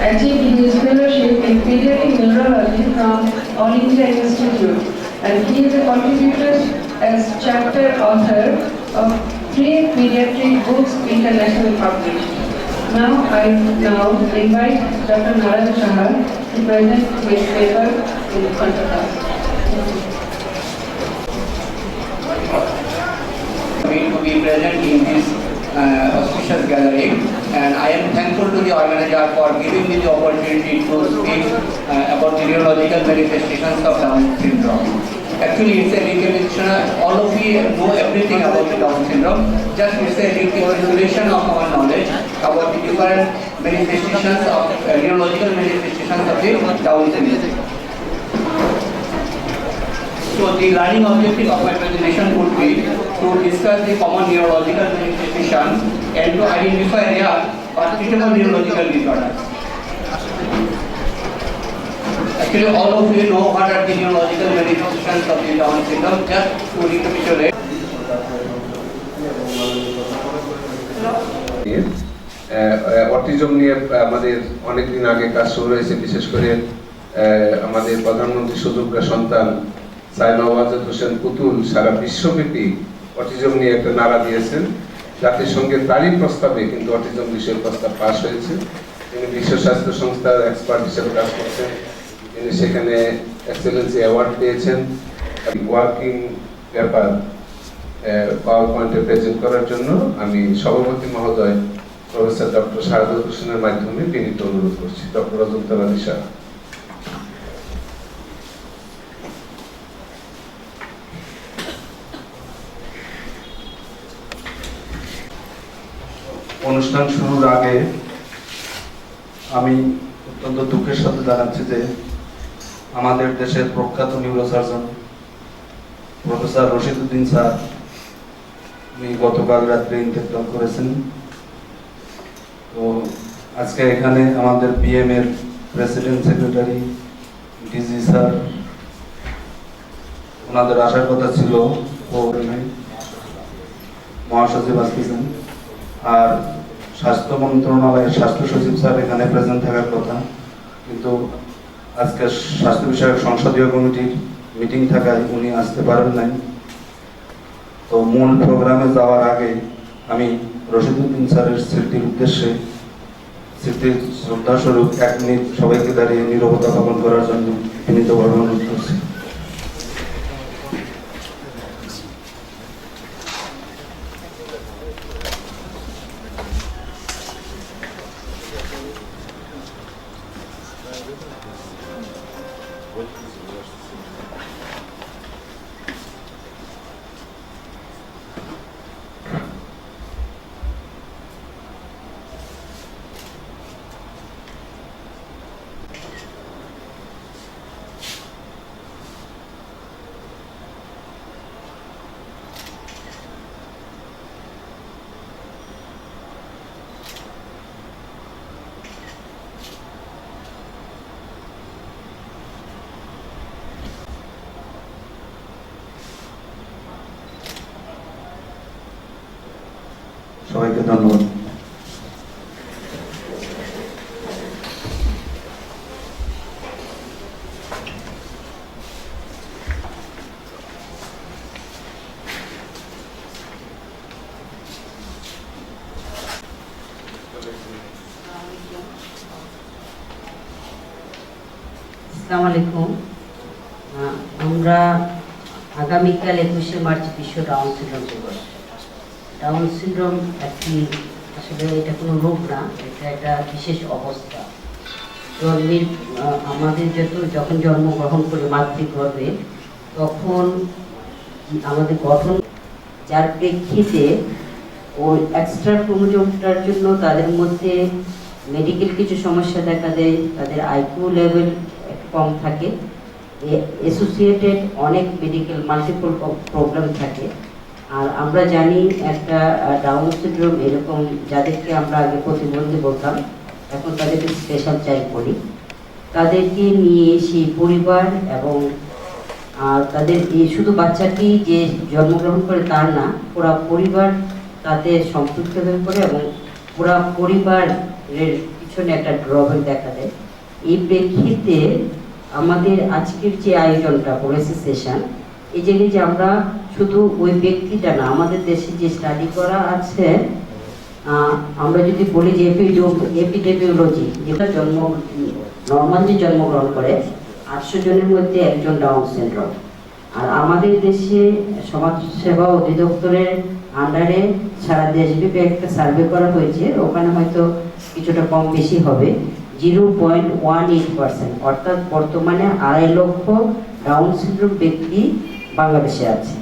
achieved his fellowship in pediatric neurology from All India Institute, and he is a contributor as chapter author of 3 pediatric books internationally published. Now I invite Dr. Naran Shaha to present his paper in front of us. To be present in this auspicious gathering, and I am thankful to the organizer for giving me the opportunity to speak about the neurological manifestations of Down syndrome. Actually, it's a recapitulation. All of you know everything about the Down syndrome. Just it's a recapitulation of our knowledge about the different manifestations of neurological manifestations of the Down syndrome. So the learning objective of my presentation would be to discuss the common neurological manifestations and to identify rare or treatable neurological disorders. Actually, all of you know what are the neurological manifestations of the Down syndrome. Just to recapitulate. Autism নিয়ে আমাদের অনেকদিন আগে কাজ শুরু হয়েছে, বিশেষ করে আমাদের প্রধানমন্ত্রী সুযোগ্য সন্তান সাইমা ওয়াজেদ হোসেন পুতুল সারা বিশ্বব্যাপী অটিজম নিয়ে একটা নারা দিয়েছেন। জাতিসংঘের তারই প্রস্তাবে কিন্তু অটিজম বিষয়ের প্রস্তাব পাস হয়েছে। তিনি বিশ্ব স্বাস্থ্য সংস্থার এক্সপার্ট হিসেবে কাজ করছেন। তিনি সেখানে এক্সেলেন্সি অ্যাওয়ার্ড পেয়েছেন। ওয়ার্কিং পেপার পাওয়ার পয়েন্টে প্রেজেন্ট করার জন্য আমি সভাপতি মহোদয় প্রফেসর ডক্টর শাহাদত হোসেনের মাধ্যমে বিনীত অনুরোধ করছি। ডক্টর অজন্তা রানী সাহা। অনুষ্ঠান শুরুর আগে আমি অত্যন্ত দুঃখের সাথে জানাচ্ছি যে আমাদের দেশের প্রখ্যাত নিউরোসার্জন প্রফেসর রশিদউদ্দিন স্যার উনি গতকাল রাত্রে ইন্তেকাল করেছেন। তো আজকে এখানে আমাদের বিএম এর প্রেসিডেন্ট সেক্রেটারি ডিজি স্যার ওনাদের আসার কথা ছিল, ও মহাসচিব আসতেছেন, আর স্বাস্থ্য মন্ত্রণালয়ের স্বাস্থ্য সচিব স্যার এখানে প্রেজেন্ট থাকার কথা, কিন্তু আজকে স্বাস্থ্য বিষয়ক সংসদীয় কমিটির মিটিং থাকায় উনি আসতে পারেন নাই। তো মূল প্রোগ্রামে যাওয়ার আগে আমি রশিদউদ্দিন স্যারের স্মৃতির উদ্দেশ্যে স্মৃতির শ্রদ্ধাস্বরূপ 1 মিনিট সবাইকে দাঁড়িয়ে নীরবতা পালন করার জন্য বিনীতভাবে অনুরোধ করছি। সবাইকে ধন্যবাদ। আসসালামু আলাইকুম। আমরা আগামীকাল 21শে মার্চ বিশ্ব ডাউন সিনড্রোম দিবস। ডাউন সিনড্রোম একটি আসলে এটা কোনো রোগ না, এটা একটা বিশেষ অবস্থা। জন্মের আমাদের যখন জন্মগ্রহণ করে মাতৃগর্ভে তখন আমাদের গঠন, যার প্রেক্ষিতে ওই এক্সট্রা ক্রোমোজোমটার জন্য তাদের মধ্যে মেডিকেল কিছু সমস্যা দেখা দেয়, তাদের আইকিউ লেভেল কম থাকে, অ্যাসোসিয়েটেড অনেক মেডিকেল মাল্টিপল প্রবলেম থাকে। আর আমরা জানি একটা ডাউন সিনড্রোম এরকম যাদেরকে আমরা আগে প্রতিবন্ধী বলতাম, এখন তাদেরকে স্পেশাল চাইল্ড বলি। তাদেরকে নিয়ে সেই পরিবার এবং তাদের শুধু বাচ্চাটি যে জন্মগ্রহণ করে তার না, পুরা পরিবার তাতে সম্পৃক্ত হয়ে পড়ে এবং পুরা পরিবারের পিছনে একটা ড্রব্যাক দেখা দেয়। এই প্রেক্ষিতে আমাদের আজকের যে আয়োজনটা পলিসি সেশন, এই যে আমরা শুধু ওই ব্যক্তিটা না, আমাদের দেশে যে স্টাডি করা আছে, আমরা যদি বলি যে এপিডেমিওলজি, যেটা নর্মাল যে জন্মগ্রহণ করে 800 জনের মধ্যে একজন ডাউন সিনড্রোম। আর আমাদের দেশে সমাজসেবা অধিদপ্তরের আন্ডারে সারা দেশব্যাপী একটা সার্ভে করা হয়েছে, ওখানে হয়তো কিছুটা কম বেশি হবে, 0.18%, অর্থাৎ বর্তমানে 2.5 লক্ষ ডাউন সিনড্রোম ব্যক্তি বাংলাদেশে আছে।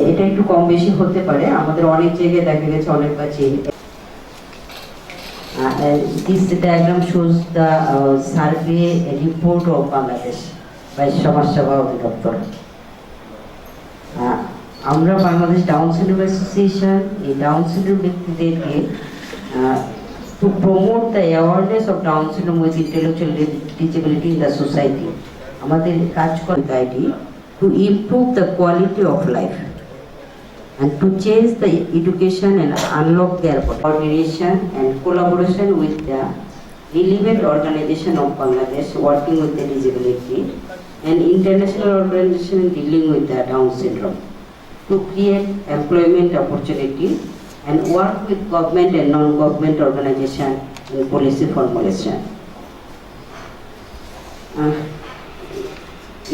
এটা একটু কম বেশি হতে পারে, আমাদের অনেক জায়গায় দেখা গেছে অনেক কাছে। This diagram shows the survey report of Bangladesh by সমাজসেবা অধিদপ্তর। আমরা বাংলাদেশ ডাউন সিনড্রোম অ্যাসোসিয়েশন এই ডাউন সিনড্রোম ব্যক্তিদেরকে to promote the awareness of Down syndrome with intellectual disability in the society. আমাদের কাজ করে ID to improve the quality of life and to change the education and unlock their coordination and collaboration with the relevant organization of Bangladesh working with the disability and international organization dealing with the Down syndrome to create employment opportunity and work with government and non-government organization in policy formulation.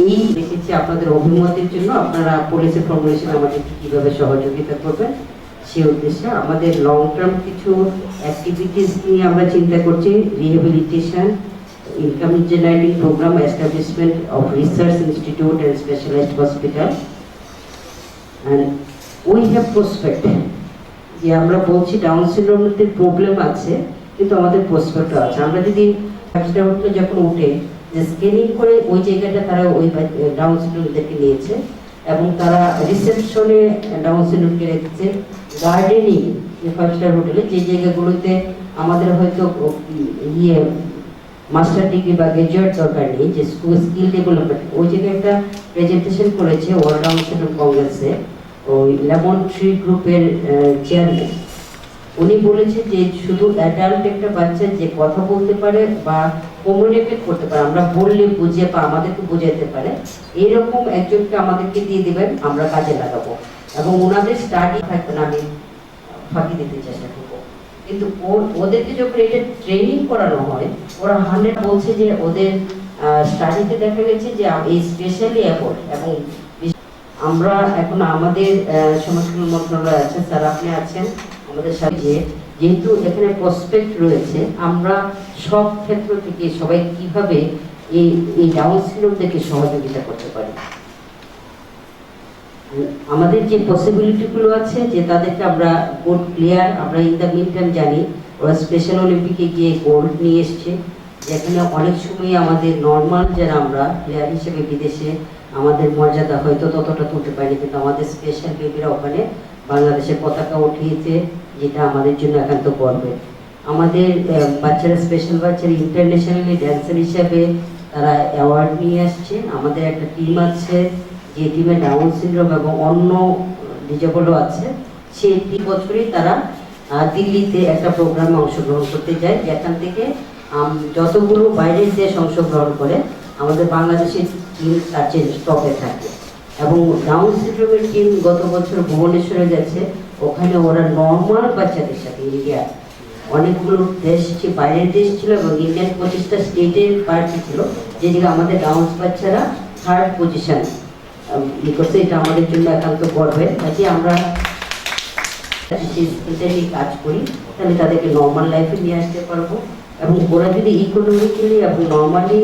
এই দেখেছি আপনাদের অভিমতের জন্য আপনারা policy formulation আমাদের কিভাবে সহযোগিতা করবেন সেই উদ্দেশ্যে আমাদের লং টার্ম কিছু অ্যাক্টিভিটিস নিয়ে আমরা চিন্তা করছি, rehabilitation, income generating programme, establishment of research institute and specialised hospital and we have prospect. যে আমরা বলছি ডাউন সিনড্রোমের প্রবলেম আছে কিন্তু আমাদের প্রসপেক্টও আছে। আমরা যদি যখন উঠে যে স্ক্যানিং করে ওই জায়গাটা তারা ওই ডাউন সিনড্রোমদেরকে নিয়েছে এবং তারা রিসেপশনে ডাউন সিনড্রোমকে রেখেছে, গার্ডেনিং ফাইভ স্টার হোটেলে যে জায়গাগুলোতে আমাদের হয়তো মাস্টার ডিগ্রি বা গ্রাজুয়েট দরকার নেই, যে স্কিল ডেভেলপমেন্ট, ওই জায়গায় একটা প্রেজেন্টেশন করেছে ওয়ার্ল্ড ডাউন সিনড্রোম কংগ্রেসে ওই লেমন ট্রি গ্রুপের চেয়ারম্যান। উনি বলেছে যে শুধু অ্যাডাল্ট একটা বাচ্চা যে কথা বলতে পারে বা কমিউনিকেট করতে পারে, আমরা বললে বুঝে বা আমাদেরকে বোঝাতে পারে, এইরকম একজনকে আমাদেরকে দিয়ে দেবেন, আমরা কাজে লাগাবো এবং ওনাদের স্টাডি থাকবে না, আমি ফাঁকি দিতে চেষ্টা করবো। কিন্তু ওদেরকে যখন এটা ট্রেনিং করানো হয় ওরা 100 বলছে যে ওদের স্টাডিতে দেখা গেছে যে এই স্পেশালি অ্যাপোর্ট এবং আমরা এখন আমাদের সমাজ কল্যাণ মন্ত্রণালয় আছে, স্যার আপনি আছেন আমাদের সাথে, যেহেতু এখানে প্রসপেক্ট রয়েছে আমরা সব ক্ষেত্র থেকে সবাই কিভাবে এই ডাউন সিনড্রোমদেরকে সহযোগিতা করতে পারি। আমাদের যে পসিবিলিটিগুলো আছে যে তাদেরকে আমরা গোল্ড প্লেয়ার, আমরা ইন দ্য মিন টাইম জানি ওরা স্পেশাল অলিম্পিকে গিয়ে গোল্ড নিয়ে এসছে, যেখানে অনেক সময় আমাদের নর্মাল যারা আমরা প্লেয়ার হিসেবে বিদেশে আমাদের মর্যাদা হয়তো ততটা তুলতে পারিনি, কিন্তু আমাদের স্পেশাল বেবিরা ওখানে বাংলাদেশের পতাকা উঠিয়েছে, যেটা আমাদের জন্য একান্ত গর্বের। আমাদের বাচ্চারা স্পেশাল বাচ্চারা ইন্টারন্যাশনালি ড্যান্সার হিসাবে তারা অ্যাওয়ার্ড নিয়ে আসছে। আমাদের একটা টিম আছে যে টিমে ডাউন সিনড্রোম এবং অন্য ডিজেবলও আছে, সেই 3 বছরই তারা দিল্লিতে একটা প্রোগ্রামে অংশগ্রহণ করতে যায়, যেখান থেকে যতগুলো বাইরের দেশ অংশগ্রহণ করে আমাদের বাংলাদেশের টিম তার চেয়ে টপে থাকে। এবং ডাউন সিনড্রোমের টিম গত বছর ভুবনেশ্বরে গেছে, ওখানে ওরা নর্মাল বাচ্চাদের সাথে ইন্ডিয়া অনেকগুলো দেশ বাইরের দেশ ছিল এবং ইন্ডিয়ান 25টা স্টেটের পার্টি ছিল, যেদিকে আমাদের ডাউন বাচ্চারা 3rd পজিশন করছে। এটা আমাদের জন্য একান্ত গর্বের। কাজে আমরা কাজ করি তাহলে তাদেরকে নর্মাল লাইফে নিয়ে আসতে পারবো এবং ওরা যদি ইকোনমিক্যালি এবং নর্মালি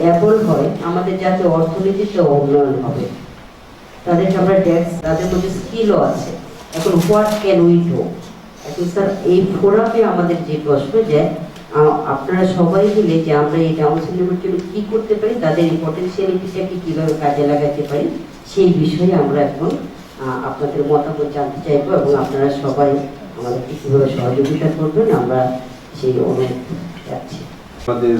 অ্যাবল হয় আমাদের যাতে অর্থনীতিতে উন্নয়ন হবে। তাদেরকে আমরা ট্যাক্স, তাদের মধ্যে স্কিলও আছে। এখন হোয়াট ক্যান উই ডু? এখন স্যার এই ফোরামে আমাদের যে প্রশ্ন যে আপনারা সবাই মিলে যে আমরা এই ডাউন সিনড্রোমের জন্য কী করতে পারি, তাদের এই পটেনশিয়ালিটিটাকে কীভাবে কাজে লাগাতে পারি, সেই বিষয়ে আমরা এখন আপনাদের মতামত জানতে চাইবো এবং আপনারা সবাই আমাদেরকে কীভাবে সহযোগিতা করবেন আমরা সেই অনুরোধ যাচ্ছি। আমাদের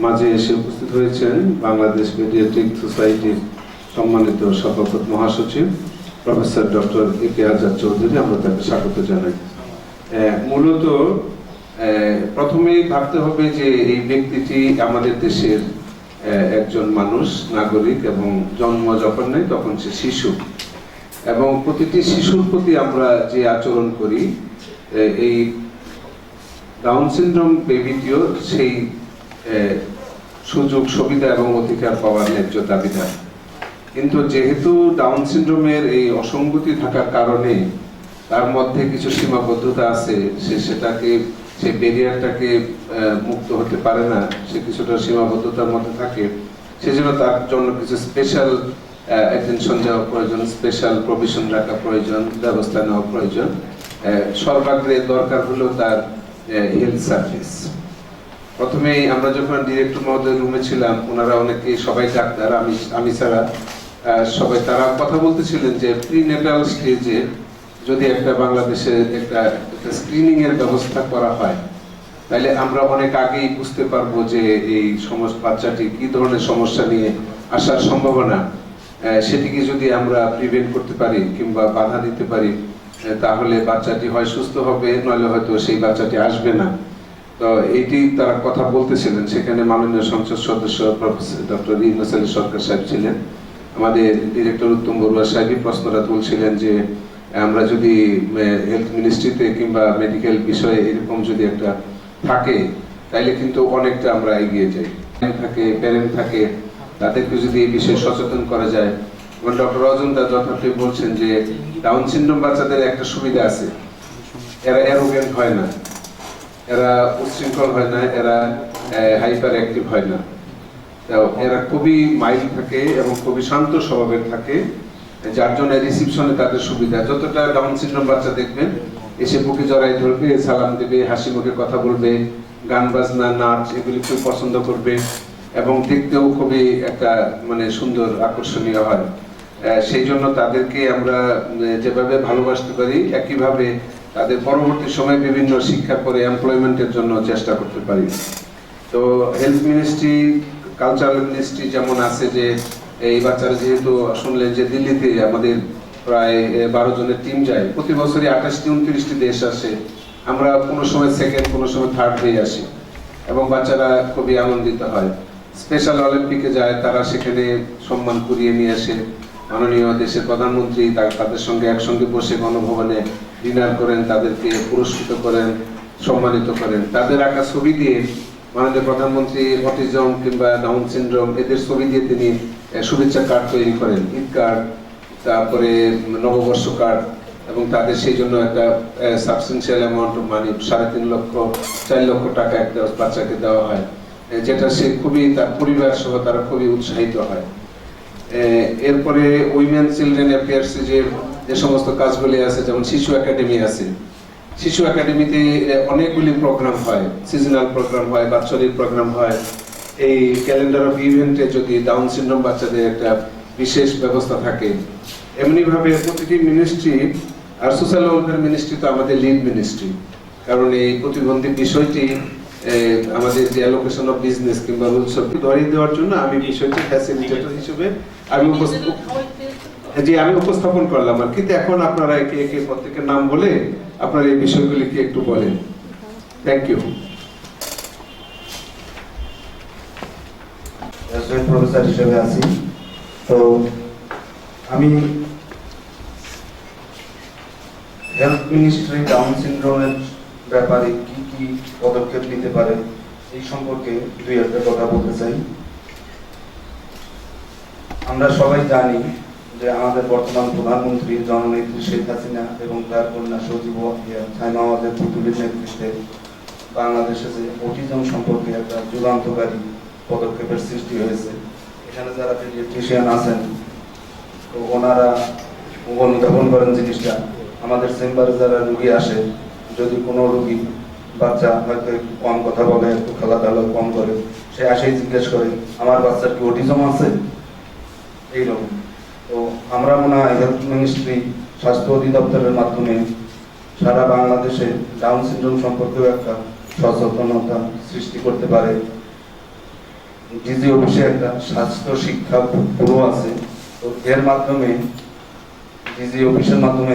মাঝে এসে উপস্থিত হয়েছেন বাংলাদেশ পেডিয়াট্রিক সোসাইটির সম্মানিত সভাপতি মহাসচিব প্রফেসর ডক্টর একে আজাদ চৌধুরী, আমরা তাকে স্বাগত জানাই। মূলত প্রথমেই ভাবতে হবে যে এই ব্যক্তিটি আমাদের দেশের একজন মানুষ, নাগরিক এবং জন্ম যখন নেই তখন সে শিশু, এবং প্রতিটি শিশুর প্রতি আমরা যে আচরণ করি এই ডাউন সিনড্রোম বেবিটিও সেই সুযোগ সুবিধা এবং অধিকার পাওয়ার ন্যায্য দাবিদার। কিন্তু যেহেতু ডাউন সিনড্রোমের এই অসঙ্গতি থাকার কারণে তার মধ্যে কিছু সীমাবদ্ধতা আছে, সেই ব্যারিয়ারটাকে মুক্ত হতে পারে না, সে কিছুটা সীমাবদ্ধতার মধ্যে থাকে, সেজন্য তার জন্য কিছু স্পেশাল অ্যাটেনশন দেওয়া প্রয়োজন, স্পেশাল প্রভিশন রাখা প্রয়োজন, ব্যবস্থা নেওয়া প্রয়োজন। সর্বাগ্রে দরকার হলো তার হেলথ সার্ভিস। প্রথমে আমরা যখন ডিরেক্টর মহোদয় রুমে ছিলাম, ওনারা অনেকে সবাই ডাক্তার, আমি ছাড়া সবাই তারা কথা বলতেছিলেন যে প্রিনেটাল স্টেজে যদি একটা বাংলাদেশে একটা স্ক্রিনিং এর ব্যবস্থা করা হয় তাহলে আমরা অনেক আগেই বুঝতে পারবো যে এই বাচ্চাটি কি ধরনের সমস্যা নিয়ে আসার সম্ভাবনা, সেটিকে যদি আমরা প্রিভেন্ট করতে পারি কিংবা বাধা দিতে পারি তাহলে বাচ্চাটি হয় সুস্থ হবে, নইলে হয়তো সেই বাচ্চাটি আসবে না। তো এটি তারা কথা বলতেছিলেন, সেখানে মাননীয় সংসদ সদস্য প্রফেসর ডক্টর ইউনূস আলী সরকার সাহেব ছিলেন, আমাদের ডিরেক্টর উত্তম বড়ুয়া সাহেবই প্রশ্নটা তুলছিলেন যে আমরা যদি হেলথ মিনিস্ট্রিতে কিংবা মেডিকেল বিষয়ে এরকম যদি একটা থাকে তাইলে কিন্তু অনেকটা আমরা এগিয়ে যাই। প্যারেন্ট থাকে, তাদেরকে যদি এই বিষয়ে সচেতন করা যায়। এবং ডক্টর অজন্তা যথার্থই বলছেন যে ডাউন সিনড্রোম বাচ্চাদের একটা সুবিধা আছে, এরা অ্যারোগেন্ট হয় না, এরা উচ্ছৃঙ্খল হয় না, এরা হাইপার অ্যাক্টিভ হয় না, এরা খুবই মাইল্ড থাকে এবং খুবই শান্ত স্বভাবের থাকে, যার জন্য রিসিপশনে তাদের সুবিধা। যতটা ডাউন সিনড্রোম বাচ্চা দেখবেন এসে বুকে জড়াই ধরবে, সালাম দেবে, হাসি মুখে কথা বলবে, গান বাজনা নাচ এগুলি খুব পছন্দ করবে এবং দেখতেও খুবই একটা মানে সুন্দর আকর্ষণীয় হয়। সেই জন্য তাদেরকে আমরা যেভাবে ভালোবাসতে পারি একইভাবে তাদের পরবর্তী সময়ে বিভিন্ন শিক্ষার পরে এমপ্লয়মেন্টের জন্য চেষ্টা করতে পারি। তো হেলথ মিনিস্ট্রি, কালচারাল মিনিস্ট্রি যেমন আছে যে এই বাচ্চারা যেহেতু শুনলেন যে দিল্লিতে আমাদের প্রায় 12 জনের টিম যায়, প্রতি বছরই 28টি 29টি দেশ আসে, আমরা কোনো সময় সেকেন্ড কোনো সময় থার্ড হয়ে আসি এবং বাচ্চারা খুবই আনন্দিত হয়। স্পেশাল অলিম্পিকে যায়, তারা সেখানে সম্মান কুড়িয়ে নিয়ে আসে। মাননীয় দেশের প্রধানমন্ত্রী তাদের সঙ্গে একসঙ্গে বসে গণভবনে ডিনার করেন, তাদেরকে পুরস্কৃত করেন, সম্মানিত করেন। তাদের আঁকা ছবি দিয়ে মাননীয় প্রধানমন্ত্রী অটিজম কিংবা ডাউন সিনড্রোম এদের ছবি দিয়ে তিনি শুভেচ্ছা কার্ড তৈরি করেন, ঈদ কার্ড, তারপরে নববর্ষ কার্ড, এবং তাদের সেই জন্য একটা সাবস্টেন্সিয়াল অ্যামাউন্ট অফ মানি 3.5 লক্ষ 4 লক্ষ টাকা একটা বাচ্চাকে দেওয়া হয়, যেটা সে খুবই তার পরিবার সহ তারা খুবই উৎসাহিত হয়। এরপরে উইমেন চিলড্রেন অ্যাফেয়ার্স যে সমস্ত কাজগুলি আছে, যেমন শিশু একাডেমি আছে, শিশু একাডেমিতে অনেকগুলি প্রোগ্রাম হয়, সিজনাল প্রোগ্রাম হয়, বাৎসরিক প্রোগ্রাম হয়। এই ক্যালেন্ডার অফ ইভেন্টে যদি ডাউন সিনড্রোম বাচ্চাদের একটা বিশেষ ব্যবস্থা থাকে, এমনিভাবে প্রতিটি মিনিস্ট্রি আর সোশ্যাল ওয়েলফেয়ার মিনিস্ট্রি তো আমাদের লিড মিনিস্ট্রি, কারণ এই প্রতিবন্ধী বিষয়টি আমাদের যে অ্যালোকেশন অফ বিজনেস কিংবা রুলস অফ ধরিয়ে দেওয়ার জন্য আমি বিষয়টি ফ্যাসিলিটেটর হিসেবে আমি উপস্থাপন করলাম আর কি। এখন আপনারা একে একে প্রত্যেকের নাম বলে আপনারা এই বিষয়গুলিকে একটু বলেন। Thank you. প্রফেসর হিসেবে আছি, তো আমি হেলথ মিনিস্ট্রি ডাউন সিনড্রোমের ব্যাপারে কি কি পদক্ষেপ নিতে পারে এই সম্পর্কে দুই একটা কথা বলতে চাই। আমরা সবাই জানি যে আমাদের বর্তমান প্রধানমন্ত্রী জননেত্রী শেখ হাসিনা এবং তার কন্যা সজীব ছাইমাওয়াজের পুতুলের নেতৃত্বে বাংলাদেশে যে অটিজম সম্পর্কে একটা যুগান্তকারী পদক্ষেপের সৃষ্টি হয়েছে। এখানে যারা পিডিয়াট্রিশিয়ান আছেন তো ওনারা অনুধাবন করেন জিনিসটা। আমাদের চেম্বারে যারা রুগী আসে, যদি কোনো রুগী বাচ্চা হয়তো একটু কম কথা বলে, একটু খেলাধুলা কম করে, সে আসেই জিজ্ঞেস করে আমার বাচ্চার কি অটিজম আছে, এইরকম। তো আমরা মনে হয় হেলথ মিনিস্ট্রি স্বাস্থ্য অধিদপ্তরের মাধ্যমে সারা বাংলাদেশে ডাউন সিনড্রোম সম্পর্কেও একটা সচেতনতা সৃষ্টি করতে পারে। ডিজি অফিসে একটা স্বাস্থ্য শিক্ষা ব্যুরো আছে, তো এর মাধ্যমে ডিজি অফিসের মাধ্যমে